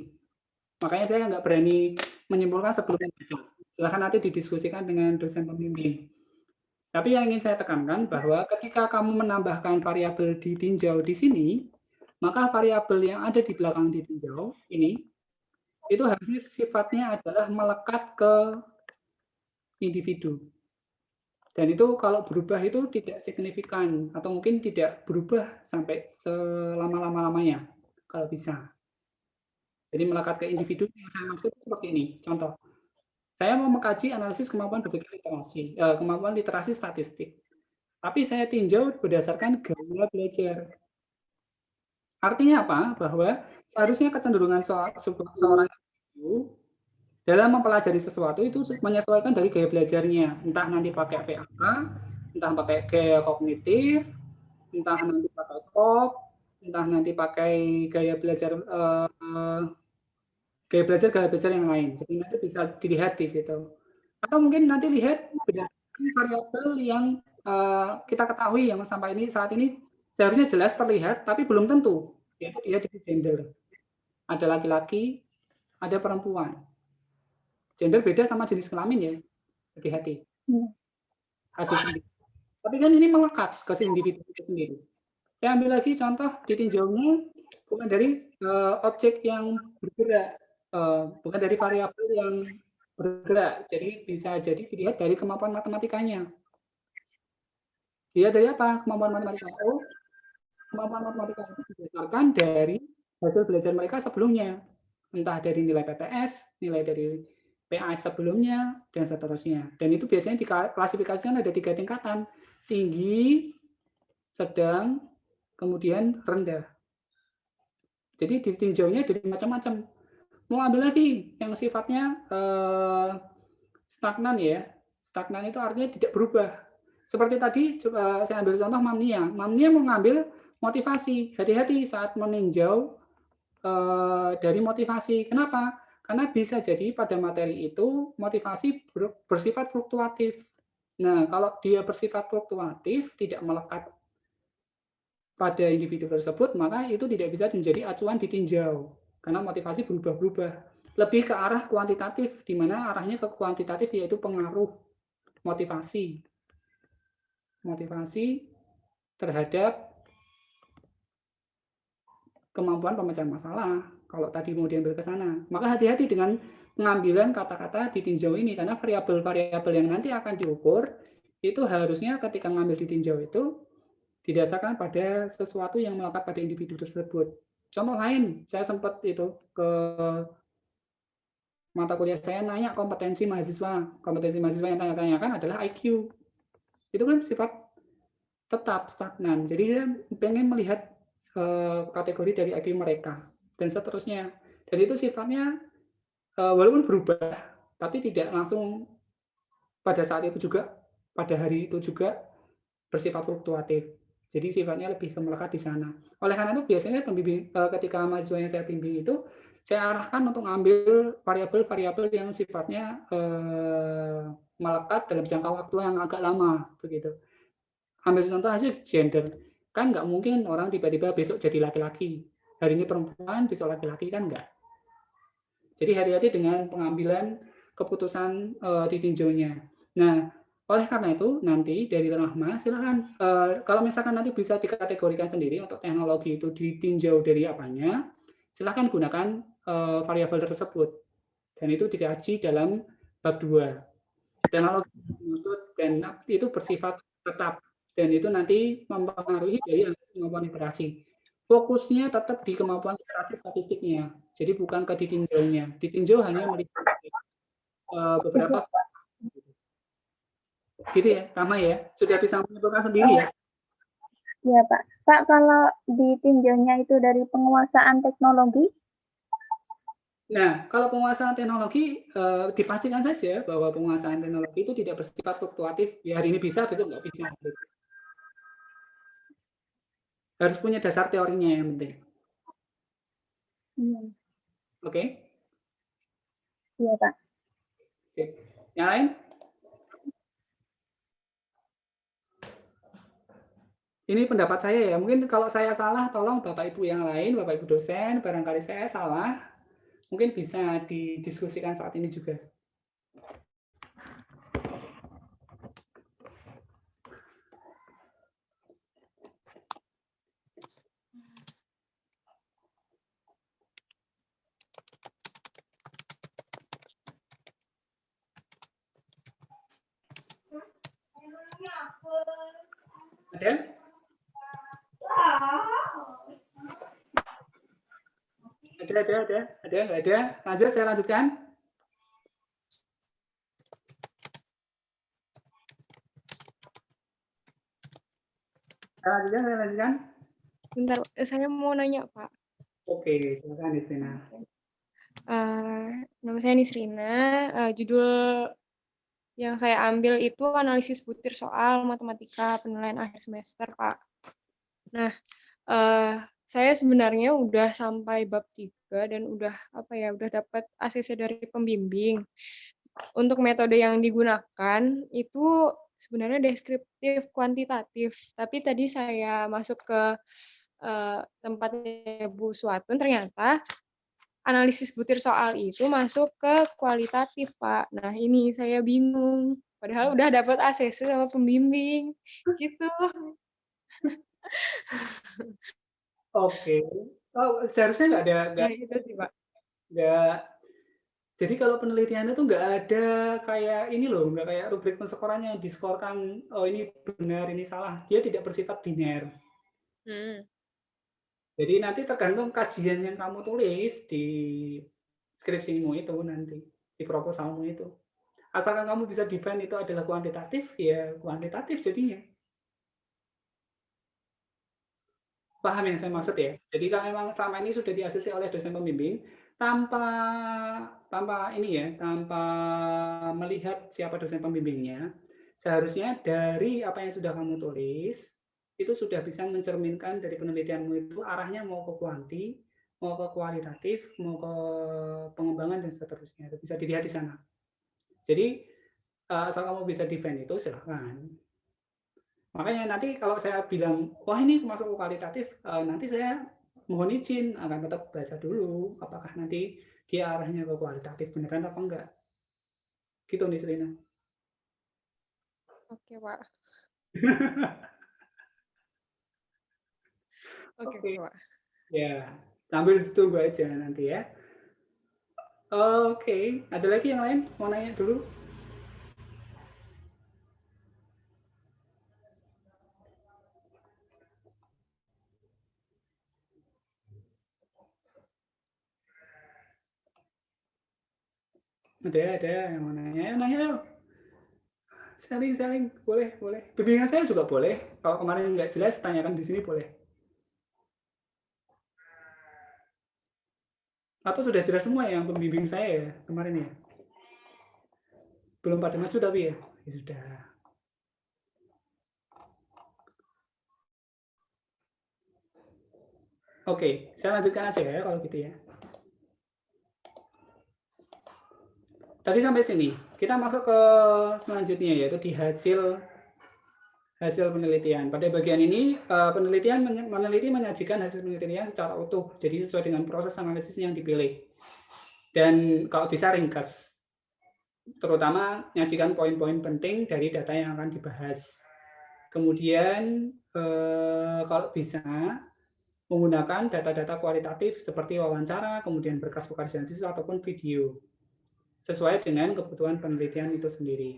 Makanya saya nggak berani menyimpulkan sebelum membaca. Silahkan nanti didiskusikan dengan dosen pembimbing. Tapi yang ingin saya tekankan bahwa ketika kamu menambahkan variabel ditinjau di sini, maka variabel yang ada di belakang ditinjau ini, itu harusnya sifatnya adalah melekat ke individu. Dan itu kalau berubah itu tidak signifikan, atau mungkin tidak berubah sampai selama-lamanya, kalau bisa. Jadi melekat ke individu yang saya maksud seperti ini. Contoh, saya mau mengkaji analisis kemampuan berpikir literasi, kemampuan literasi statistik. Tapi saya tinjau berdasarkan gaya belajar. Artinya apa? Bahwa seharusnya kecenderungan seorang individu dalam mempelajari sesuatu itu menyesuaikan dari gaya belajarnya. Entah nanti pakai PAK, entah pakai gaya kognitif, entah nanti pakai TOP, entah nanti pakai gaya belajar yang lain. Jadi nanti bisa dilihat di situ. Atau mungkin nanti lihat berdasarkan variabel yang kita ketahui yang sampai saat ini seharusnya jelas terlihat, tapi belum tentu. Yaitu dia di gender. Ada laki-laki, ada perempuan. Gender beda sama jenis kelamin ya. Hati-hati. Tapi kan ini melekat ke individu itu sendiri. Saya ambil lagi contoh ditinjaunya bukan dari objek yang bergerak, bukan dari variabel yang bergerak. Jadi bisa jadi dilihat dari kemampuan matematikanya. Dia dari apa? Kemampuan matematika. Kemampuan matematika itu didasarkan dari hasil belajar mereka sebelumnya. Entah dari nilai PTS, nilai dari PAS sebelumnya, dan seterusnya. Dan itu biasanya diklasifikasikan ada 3 tingkatan. Tinggi, sedang, kemudian rendah. Jadi ditinjaunya dari macam-macam. Mau ambil lagi yang sifatnya stagnan ya. Stagnan itu artinya tidak berubah. Seperti tadi saya ambil contoh Mamnia. Mamnia mengambil motivasi. Hati-hati saat meninjau dari motivasi. Kenapa? Karena bisa jadi pada materi itu motivasi bersifat fluktuatif. Nah, kalau dia bersifat fluktuatif, tidak melekat pada individu tersebut, maka itu tidak bisa menjadi acuan ditinjau. Karena motivasi berubah-ubah. Lebih ke arah kuantitatif, di mana arahnya ke kuantitatif yaitu pengaruh motivasi. Motivasi terhadap kemampuan pemecahan masalah. Kalau tadi mau diambil ke sana, maka hati-hati dengan pengambilan kata-kata ditinjau ini, karena variabel-variabel yang nanti akan diukur itu harusnya ketika ngambil ditinjau itu didasarkan pada sesuatu yang melekat pada individu tersebut. Contoh lain, saya sempat itu ke mata kuliah saya nanya kompetensi mahasiswa. Kompetensi mahasiswa yang tanya-tanyakan adalah IQ. Itu kan sifat tetap stagnan. Jadi saya pengen melihat kategori dari IQ mereka dan seterusnya. Dan itu sifatnya walaupun berubah, tapi tidak langsung pada saat itu juga, pada hari itu juga bersifat fluktuatif. Jadi sifatnya lebih melekat di sana. Oleh karena itu biasanya pembimbing ketika mahasiswa yang saya bimbing itu saya arahkan untuk ambil variabel-variabel yang sifatnya melekat dalam jangka waktu yang agak lama, begitu. Ambil contoh aja gender, kan nggak mungkin orang tiba-tiba besok jadi laki-laki, hari ini perempuan, besok laki-laki, kan nggak. Jadi hati-hati dengan pengambilan keputusan ditinjaunya. Nah, oleh karena itu nanti dari Rahma silakan kalau misalkan nanti bisa dikategorikan sendiri untuk teknologi itu ditinjau dari apanya, silakan gunakan variabel tersebut. Dan itu dikaji dalam bab 2. Teknologi maksud dan itu bersifat tetap dan itu nanti mempengaruhi dari kemampuan literasi. Fokusnya tetap di kemampuan literasi statistiknya. Jadi bukan ke ditinjaunya. Ditinjau hanya melihat beberapa gitu ya, Rama ya. Sudah bisa menentukan sendiri ya? Iya, Pak. Pak, kalau ditinjaunya itu dari penguasaan teknologi? Nah, kalau penguasaan teknologi, dipastikan saja bahwa penguasaan teknologi itu tidak bersifat fluktuatif. Ya, hari ini bisa, besok nggak bisa. Harus punya dasar teorinya yang penting. Oke? Iya, Pak. Oke. Yang lain? Ini pendapat saya ya. Mungkin kalau saya salah, tolong Bapak Ibu yang lain, Bapak Ibu dosen, barangkali saya salah, mungkin bisa didiskusikan saat ini juga. Ada? Ada, nggak ada? Lanjut, saya lanjutkan. Saya lanjutkan. Bentar, saya mau nanya, Pak. Oke, silakan Nisrina. Nama saya Nisrina. Judul yang saya ambil itu analisis butir soal matematika penilaian akhir semester, Pak. Nah, saya sebenarnya udah sampai bab 3 dan udah dapat ACC dari pembimbing. Untuk metode yang digunakan itu sebenarnya deskriptif kuantitatif, tapi tadi saya masuk ke tempatnya Bu Suatun, ternyata analisis butir soal itu masuk ke kualitatif, Pak. Nah, ini saya bingung. Padahal udah dapat ACC sama pembimbing. Gitu. Oke. Oh, seharusnya nggak ada. Nah, itu sih, Pak. Nggak. Jadi kalau penelitian itu nggak ada kayak ini loh, nggak kayak rubrik penskorannya yang diskorkan, oh ini benar, ini salah. Dia tidak bersifat biner. Jadi nanti tergantung kajian yang kamu tulis di skripsimu itu nanti, di proposalmu itu. Asalkan kamu bisa define itu adalah kuantitatif, ya kuantitatif jadinya. Paham yang saya maksud ya? Jadi kalau memang selama ini sudah di-ACC oleh dosen pembimbing, tanpa ini ya, tanpa melihat siapa dosen pembimbingnya, seharusnya dari apa yang sudah kamu tulis, itu sudah bisa mencerminkan dari penelitianmu itu arahnya mau ke kuanti, mau ke kualitatif, mau ke pengembangan dan seterusnya. Itu bisa dilihat di sana. Jadi asal kamu bisa defend itu silakan. Makanya nanti kalau saya bilang, wah ini masuk ke kualitatif, nanti saya mohon izin akan tetap baca dulu apakah nanti dia arahnya ke kualitatif beneran apa enggak. Gitu nih Selina. Oke, Pak. Oke, Oke. Pak. Ya, sambil ditunggu aja nanti ya. Oke, ada lagi yang lain mau nanya dulu? Ada yang mau nanya? Ayo nanya yuk. Sharing, boleh. Bimbingan saya juga boleh. Kalau kemarin nggak jelas, tanyakan di sini boleh. Atau sudah jelas semua yang pembimbing saya ya kemarin ya? Belum pada maju tapi ya? Ya sudah. Oke, saya lanjutkan aja ya kalau gitu ya. Tadi sampai sini. Kita masuk ke selanjutnya yaitu di hasil penelitian. Pada bagian ini peneliti menyajikan hasil penelitian secara utuh, jadi sesuai dengan proses analisis yang dipilih. Dan kalau bisa ringkas, terutama menyajikan poin-poin penting dari data yang akan dibahas. Kemudian kalau bisa menggunakan data-data kualitatif seperti wawancara, kemudian berkas pekerjaan siswa ataupun video, sesuai dengan kebutuhan penelitian itu sendiri.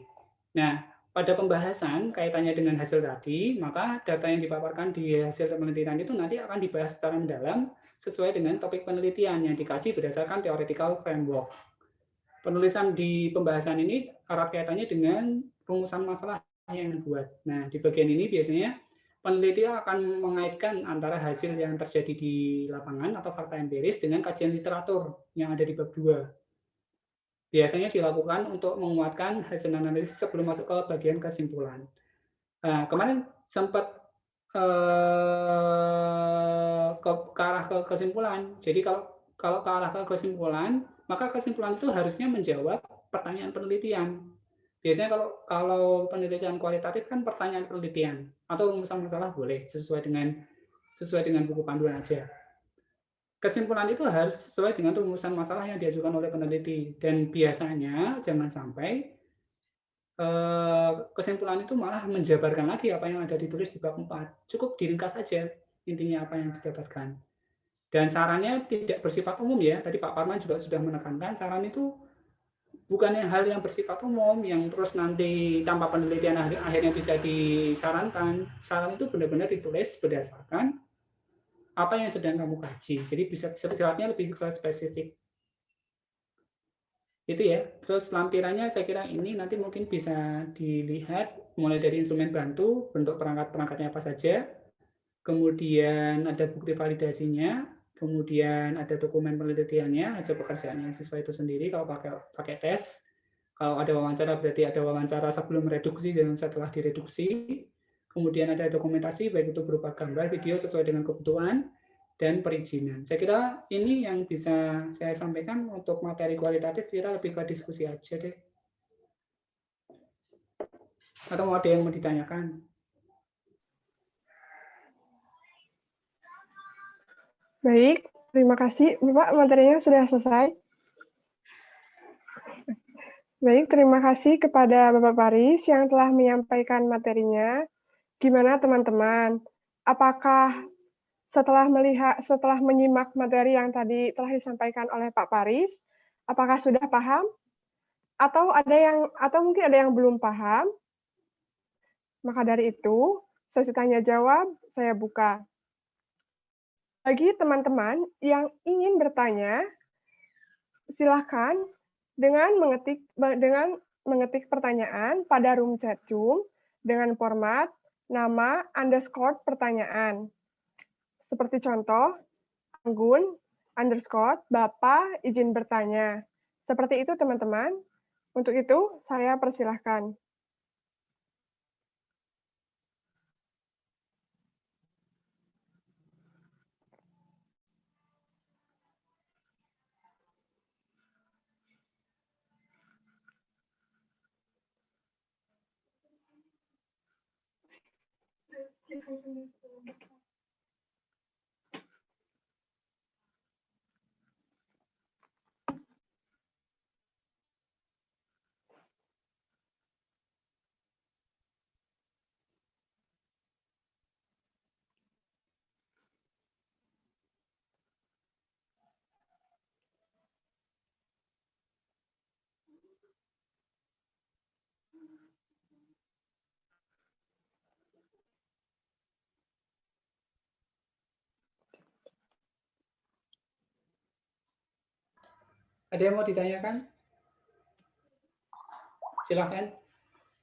Nah, pada pembahasan kaitannya dengan hasil tadi, maka data yang dipaparkan di hasil penelitian itu nanti akan dibahas secara mendalam sesuai dengan topik penelitian yang dikaji berdasarkan theoretical framework. Penulisan di pembahasan ini erat kaitannya dengan rumusan masalah yang dibuat. Nah, di bagian ini biasanya peneliti akan mengaitkan antara hasil yang terjadi di lapangan atau fakta empiris dengan kajian literatur yang ada di bab 2. Biasanya dilakukan untuk menguatkan hasil analisis sebelum masuk ke bagian kesimpulan. Nah, kemarin sempat ke arah ke kesimpulan. Jadi kalau ke arah ke kesimpulan, maka kesimpulan itu harusnya menjawab pertanyaan penelitian. Biasanya kalau penelitian kualitatif kan pertanyaan penelitian atau rumusan masalah boleh sesuai dengan buku panduan aja. Kesimpulan itu harus sesuai dengan rumusan masalah yang diajukan oleh peneliti, dan biasanya jangan sampai kesimpulan itu malah menjabarkan lagi apa yang ada ditulis di bab 4. Cukup diringkas saja intinya apa yang didapatkan. Dan sarannya tidak bersifat umum ya. Tadi Pak Parman juga sudah menekankan saran itu bukan hal yang bersifat umum yang terus nanti tanpa penelitian akhirnya bisa disarankan. Saran itu benar-benar ditulis berdasarkan apa yang sedang kamu kaji. Jadi bisa sifatnya lebih ke spesifik. Itu ya. Terus lampirannya saya kira ini nanti mungkin bisa dilihat mulai dari instrumen bantu, bentuk perangkat-perangkatnya apa saja. Kemudian ada bukti validasinya, kemudian ada dokumen penelitiannya, hasil pekerjaannya siswa itu sendiri kalau pakai tes. Kalau ada wawancara berarti ada wawancara sebelum reduksi dan setelah direduksi. Kemudian ada dokumentasi baik itu berupa gambar, video sesuai dengan kebutuhan dan perizinan. Saya kira ini yang bisa saya sampaikan untuk materi kualitatif. Kita lebih ke diskusi aja deh. Atau mau ada yang mau ditanyakan? Baik, terima kasih. Bapak, materinya sudah selesai. Baik, terima kasih kepada Bapak Paris yang telah menyampaikan materinya. Gimana teman-teman? Apakah setelah menyimak materi yang tadi telah disampaikan oleh Pak Paris, apakah sudah paham? Atau mungkin ada yang belum paham? Maka dari itu, sesi tanya jawab saya buka. Bagi teman-teman yang ingin bertanya, silakan dengan mengetik pertanyaan pada room chat Zoom dengan format nama _ pertanyaan. Seperti contoh, Anggun _ Bapak izin bertanya. Seperti itu teman-teman. Untuk itu saya persilahkan. Ada yang mau ditanyakan? Silakan,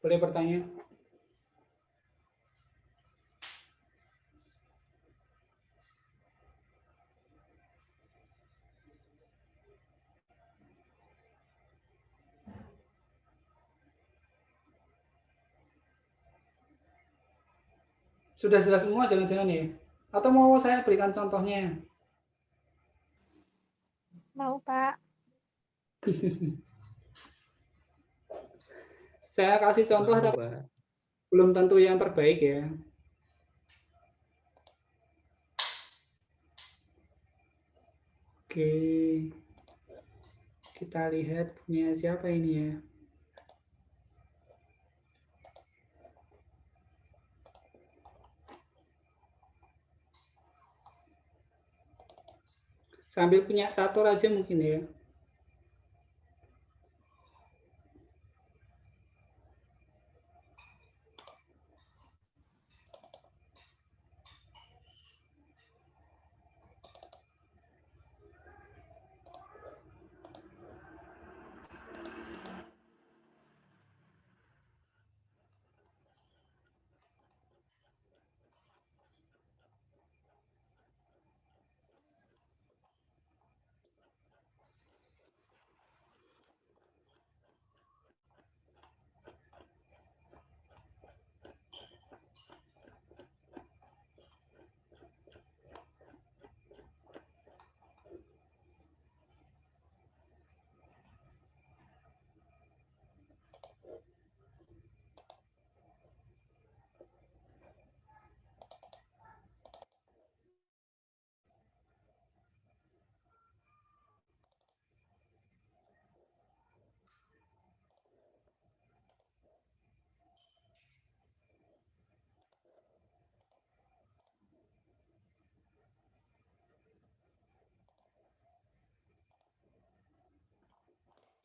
boleh bertanya. Sudah jelas semua jangan-jangan ya? Atau mau saya berikan contohnya? Mau, Pak. Saya kasih contoh, tapi belum tentu yang terbaik ya. Oke, kita lihat punya siapa ini ya. Sambil punya catur aja mungkin ya.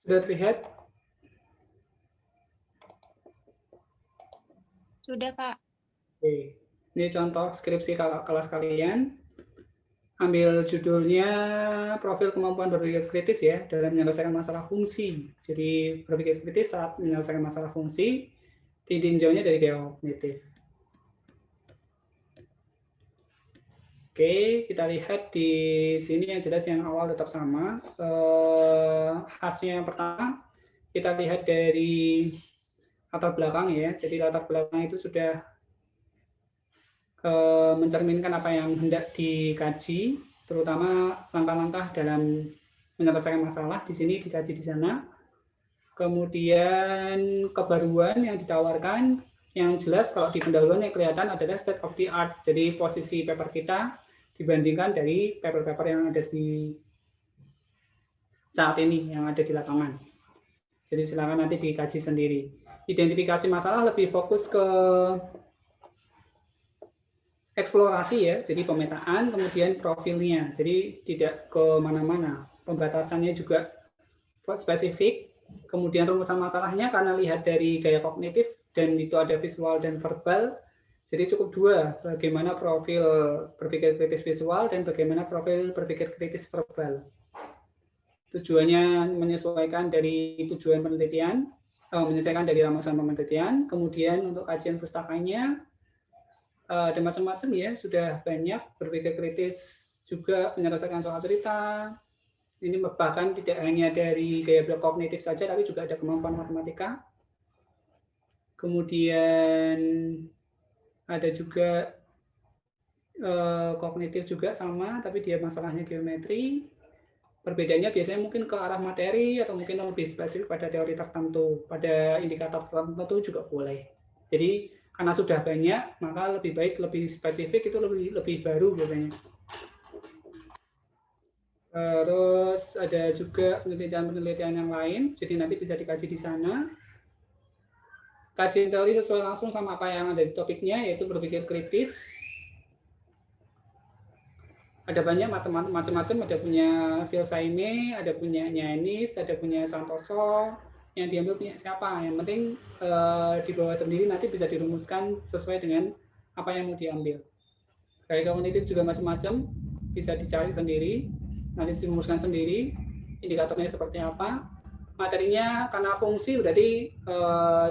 Sudah terlihat? Sudah, Pak. Oke. Ini contoh skripsi kelas kalian. Ambil judulnya profil kemampuan berpikir kritis ya dalam menyelesaikan masalah fungsi. Jadi berpikir kritis saat menyelesaikan masalah fungsi, ditinjaunya dari gaya kognitif. Oke, kita lihat di sini yang jelas yang awal tetap sama. Khasnya yang pertama, kita lihat dari latar belakang ya. Jadi latar belakang itu sudah mencerminkan apa yang hendak dikaji, terutama langkah-langkah dalam menyelesaikan masalah di sini dikaji di sana. Kemudian kebaruan yang ditawarkan, yang jelas kalau di pendahuluan yang kelihatan adalah state of the art. Jadi posisi paper kita dibandingkan dari paper-paper yang ada di saat ini, yang ada di lapangan. Jadi silakan nanti dikaji sendiri. Identifikasi masalah lebih fokus ke eksplorasi ya, jadi pemetaan, kemudian profilnya, jadi tidak ke mana-mana. Pembatasannya juga spesifik, kemudian rumusan masalahnya karena lihat dari gaya kognitif, dan itu ada visual dan verbal, jadi cukup dua, bagaimana profil berpikir kritis visual dan bagaimana profil berpikir kritis verbal. Tujuannya menyesuaikan dari tujuan penelitian, menyesuaikan dari rumusan penelitian, kemudian untuk kajian pustakanya, ada macam-macam ya, sudah banyak berpikir kritis juga menyelesaikan soal cerita. Ini bahkan tidak hanya dari gaya kognitif saja, tapi juga ada kemampuan matematika. Kemudian ada juga kognitif juga sama, tapi dia masalahnya geometri. Perbedaannya biasanya mungkin ke arah materi atau mungkin lebih spesifik pada teori tertentu, pada indikator tertentu juga boleh. Jadi Karena sudah banyak, maka lebih baik lebih spesifik itu lebih baru biasanya. Terus ada juga penelitian-penelitian yang lain, jadi nanti bisa dikaji di sana. Kajian teori sesuai langsung sama apa yang ada di topiknya, yaitu berpikir kritis. Ada banyak macam-macam, ada punya Phil Saime, ada punya Nyanis, ada punya Santoso, yang diambil punya siapa. Yang penting dibawa sendiri, nanti bisa dirumuskan sesuai dengan apa yang mau diambil. Kayak kognitif juga macam-macam, bisa dicari sendiri, nanti dirumuskan sendiri, indikatornya seperti apa. Materinya karena fungsi berarti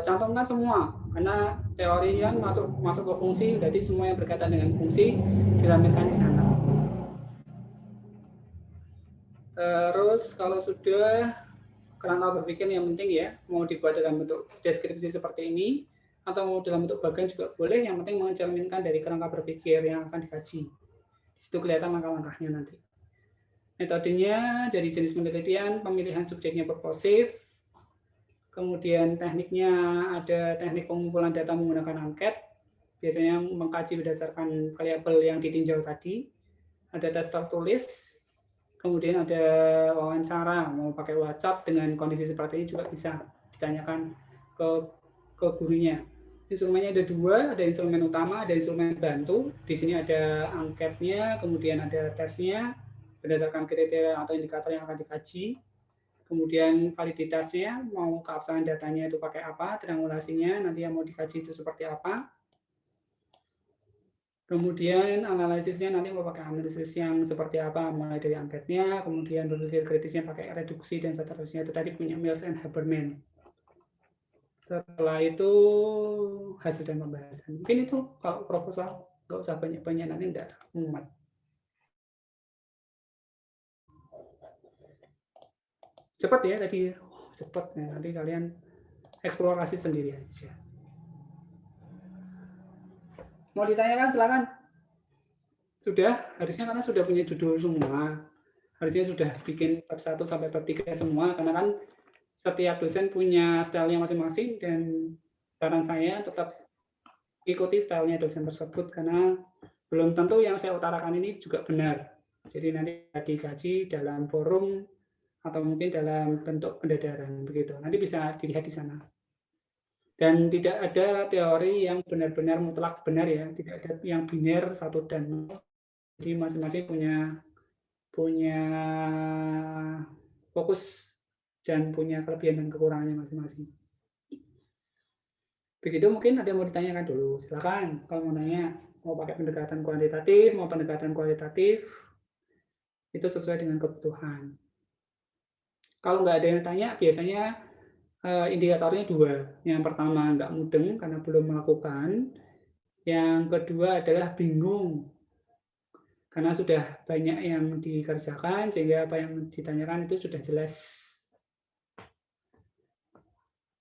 cantumkan semua, karena teori yang masuk ke fungsi, berarti semua yang berkaitan dengan fungsi ditampilkan di sana. Terus kalau sudah kerangka berpikir yang penting ya, mau dibuat dalam bentuk deskripsi seperti ini atau mau dalam bentuk bagian juga boleh, yang penting mencerminkan dari kerangka berpikir yang akan dikaji. Di situ kelihatan langkah-langkahnya nanti. Metodenya dari jenis penelitian, pemilihan subjeknya purposif, kemudian tekniknya ada teknik pengumpulan data menggunakan angket, biasanya mengkaji berdasarkan variabel yang ditinjau tadi, ada tes tertulis, kemudian ada wawancara, mau pakai WhatsApp dengan kondisi seperti ini juga bisa ditanyakan ke gurunya. Instrumennya ada dua, ada instrumen utama, ada instrumen bantu. Di sini ada angketnya, kemudian ada tesnya berdasarkan kriteria atau indikator yang akan dikaji. Kemudian validitasnya, mau keabsahan datanya itu pakai apa, triangulasinya nanti yang mau dikaji itu seperti apa. Kemudian analisisnya nanti mau pakai analisis yang seperti apa, mulai dari angketnya, kemudian berpikir kritisnya pakai reduksi dan seterusnya. Itu tadi punya Mills and Haberman. Setelah itu hasil dan pembahasan. Mungkin itu kalau proposal nggak usah banyak-banyak, nanti enggak muat. Cepat ya tadi, cepat ya. Nanti kalian eksplorasi sendiri aja. Mau ditanyakan silakan. Sudah, harusnya karena sudah punya judul semua. Harusnya sudah bikin bab 1 sampai bab 3 semua, karena kan setiap dosen punya stylenya masing-masing, dan saran saya tetap ikuti stylenya dosen tersebut, karena belum tentu yang saya utarakan ini juga benar. Jadi nanti dikaji dalam forum atau mungkin dalam bentuk pendadaran begitu. Nanti bisa dilihat di sana. Dan tidak ada teori yang benar-benar mutlak benar ya, tidak ada yang biner 1 dan 0. Jadi masing-masing punya fokus dan punya kelebihan dan kekurangannya masing-masing. Begitu, mungkin ada yang mau ditanyakan dulu. Silakan kalau mau nanya, mau pakai pendekatan kuantitatif, mau pendekatan kualitatif, itu sesuai dengan kebutuhan. Kalau nggak ada yang tanya, biasanya indikatornya 2. Yang pertama nggak mudeng karena belum melakukan. Yang kedua adalah bingung karena sudah banyak yang dikerjakan sehingga apa yang ditanyakan itu sudah jelas.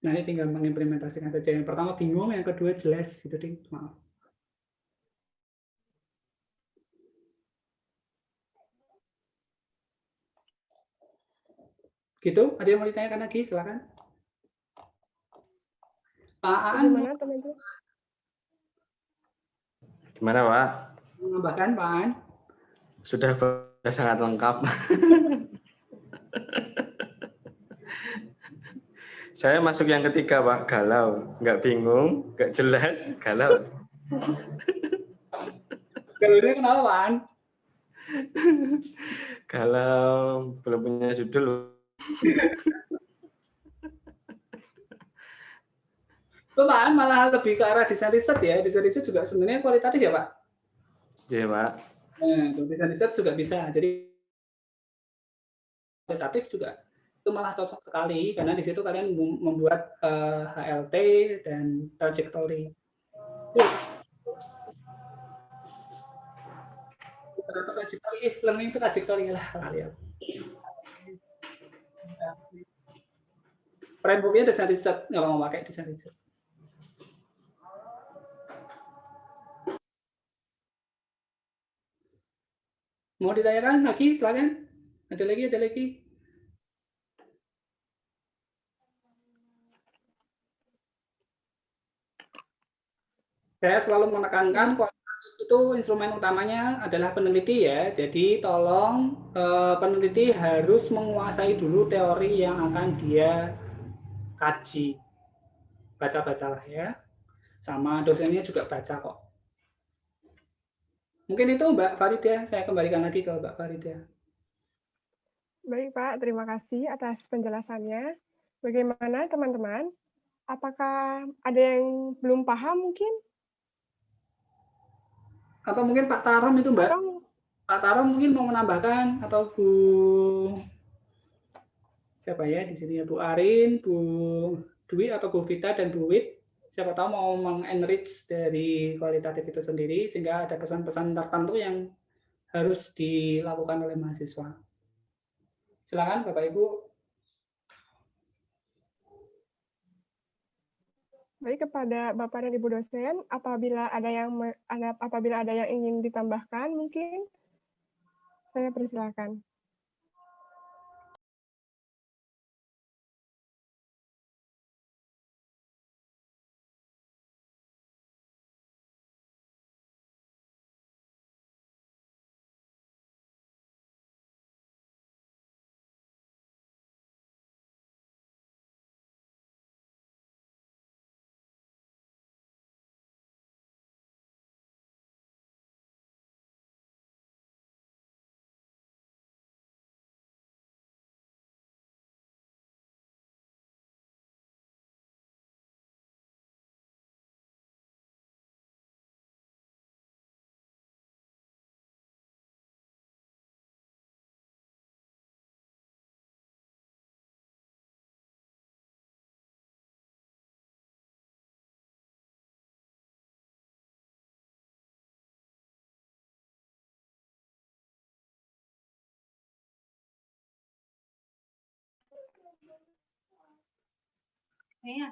Nanti tinggal mengimplementasikan saja. Yang pertama bingung, yang kedua jelas. Gitu deh. Maaf. Gitu, ada yang mau ditanyakan lagi? Silakan. Pak Aan. Gimana teman-teman? Gimana, Pak? Menambahkan, Pak Aan? Sudah sangat lengkap. Saya masuk yang ketiga, Pak. Galau. Nggak bingung, nggak jelas, galau. Galau itu kenapa, Pak Aan? Galau, belum punya judul. Pak Aan malah lebih ke arah desain riset ya. Desain riset juga sebenarnya kualitatif ya, Pak? Iya, Pak. Nah, desain riset juga bisa. Jadi kualitatif juga itu malah cocok sekali karena di situ kalian membuat HLT dan trajectory. Trajectory, learning itu trajectory lah kalian. Frameworknya desain riset, nggak mau pakai desain riset. Mau ditanyakan lagi, silakan. Ada lagi. Saya selalu menekankan kualitatif itu instrumen utamanya adalah peneliti ya. Jadi tolong peneliti harus menguasai dulu teori yang akan dia kaji. Baca-bacalah ya. Sama dosennya juga baca kok. Mungkin itu Mbak Farida, saya kembalikan lagi ke Mbak Farida. Baik Pak, terima kasih atas penjelasannya. Bagaimana teman-teman? Apakah ada yang belum paham mungkin? Atau mungkin Pak Tarom itu Mbak? Atau Pak Tarom mungkin mau menambahkan, atau Bu siapa ya di sini ya, Bu Arin, Bu Dwi atau Bu Vita dan Bu Wit, siapa tahu mau mengenrich dari kualitatif itu sendiri sehingga ada pesan-pesan tertentu yang harus dilakukan oleh mahasiswa. Silakan Bapak Ibu. baik kepada Bapak dan Ibu dosen, apabila ada yang ingin ditambahkan mungkin saya persilakan.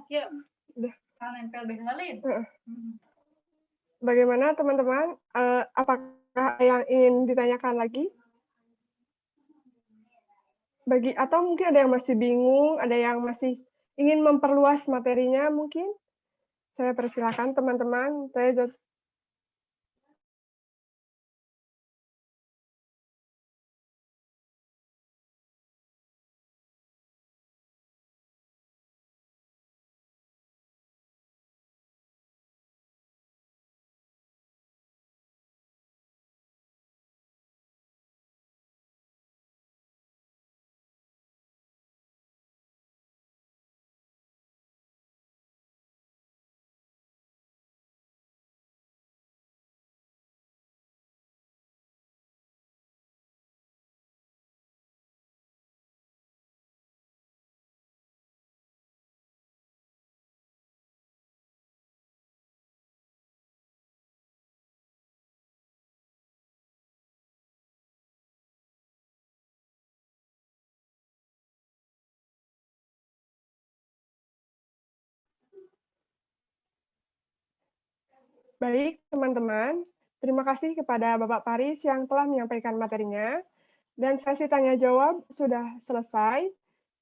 Yuk. Kalau nempel behalin. Bagaimana teman-teman? Apakah yang ingin ditanyakan lagi? Atau mungkin ada yang masih bingung, ada yang masih ingin memperluas materinya mungkin? Saya persilakan teman-teman. Baik, teman-teman. Terima kasih kepada Bapak Paris yang telah menyampaikan materinya. Dan sesi tanya jawab sudah selesai.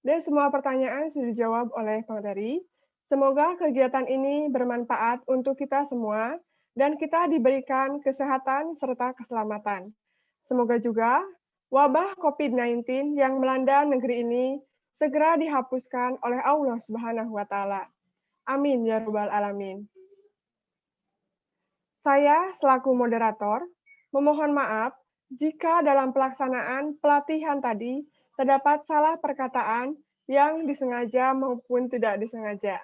Dan semua pertanyaan sudah dijawab oleh pemateri. Semoga kegiatan ini bermanfaat untuk kita semua dan kita diberikan kesehatan serta keselamatan. Semoga juga wabah COVID-19 yang melanda negeri ini segera dihapuskan oleh Allah Subhanahu wa taala. Amin ya rabbal alamin. Saya selaku moderator memohon maaf jika dalam pelaksanaan pelatihan tadi terdapat salah perkataan yang disengaja maupun tidak disengaja.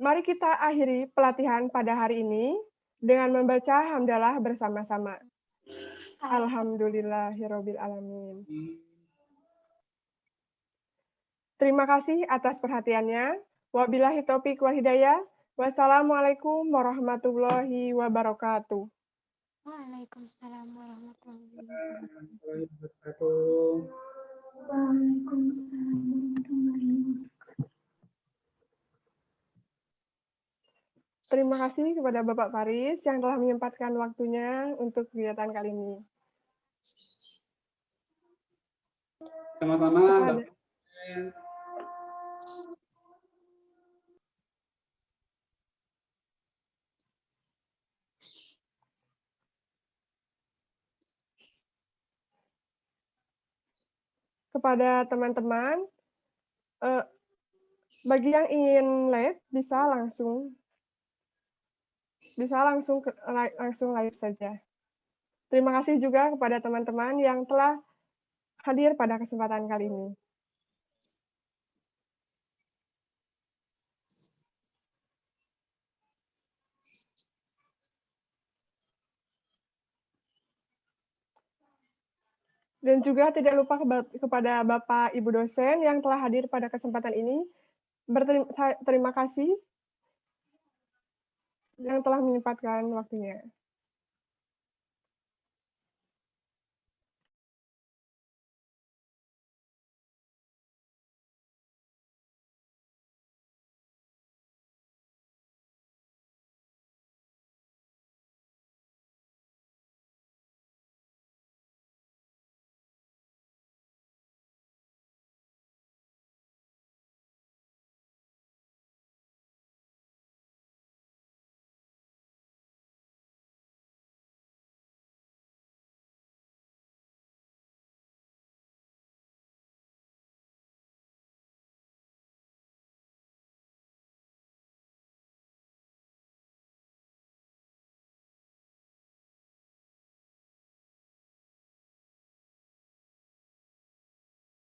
Mari kita akhiri pelatihan pada hari ini dengan membaca hamdalah bersama-sama. Alhamdulillahirabbil alamin. Terima kasih atas perhatiannya. Wabillahi taufiq wal hidayah. Wassalamualaikum warahmatullahi wabarakatuh. Waalaikumsalam warahmatullahi wabarakatuh. Waalaikumsalam warahmatullahi wabarakatuh. Terima kasih kepada Bapak Faris yang telah menyempatkan waktunya untuk kegiatan kali ini. Sama-sama. kepada teman-teman, bagi yang ingin live bisa langsung live saja. Terima kasih juga kepada teman-teman yang telah hadir pada kesempatan kali ini. Dan juga tidak lupa kepada Bapak Ibu dosen yang telah hadir pada kesempatan ini. Terima kasih yang telah menyempatkan waktunya.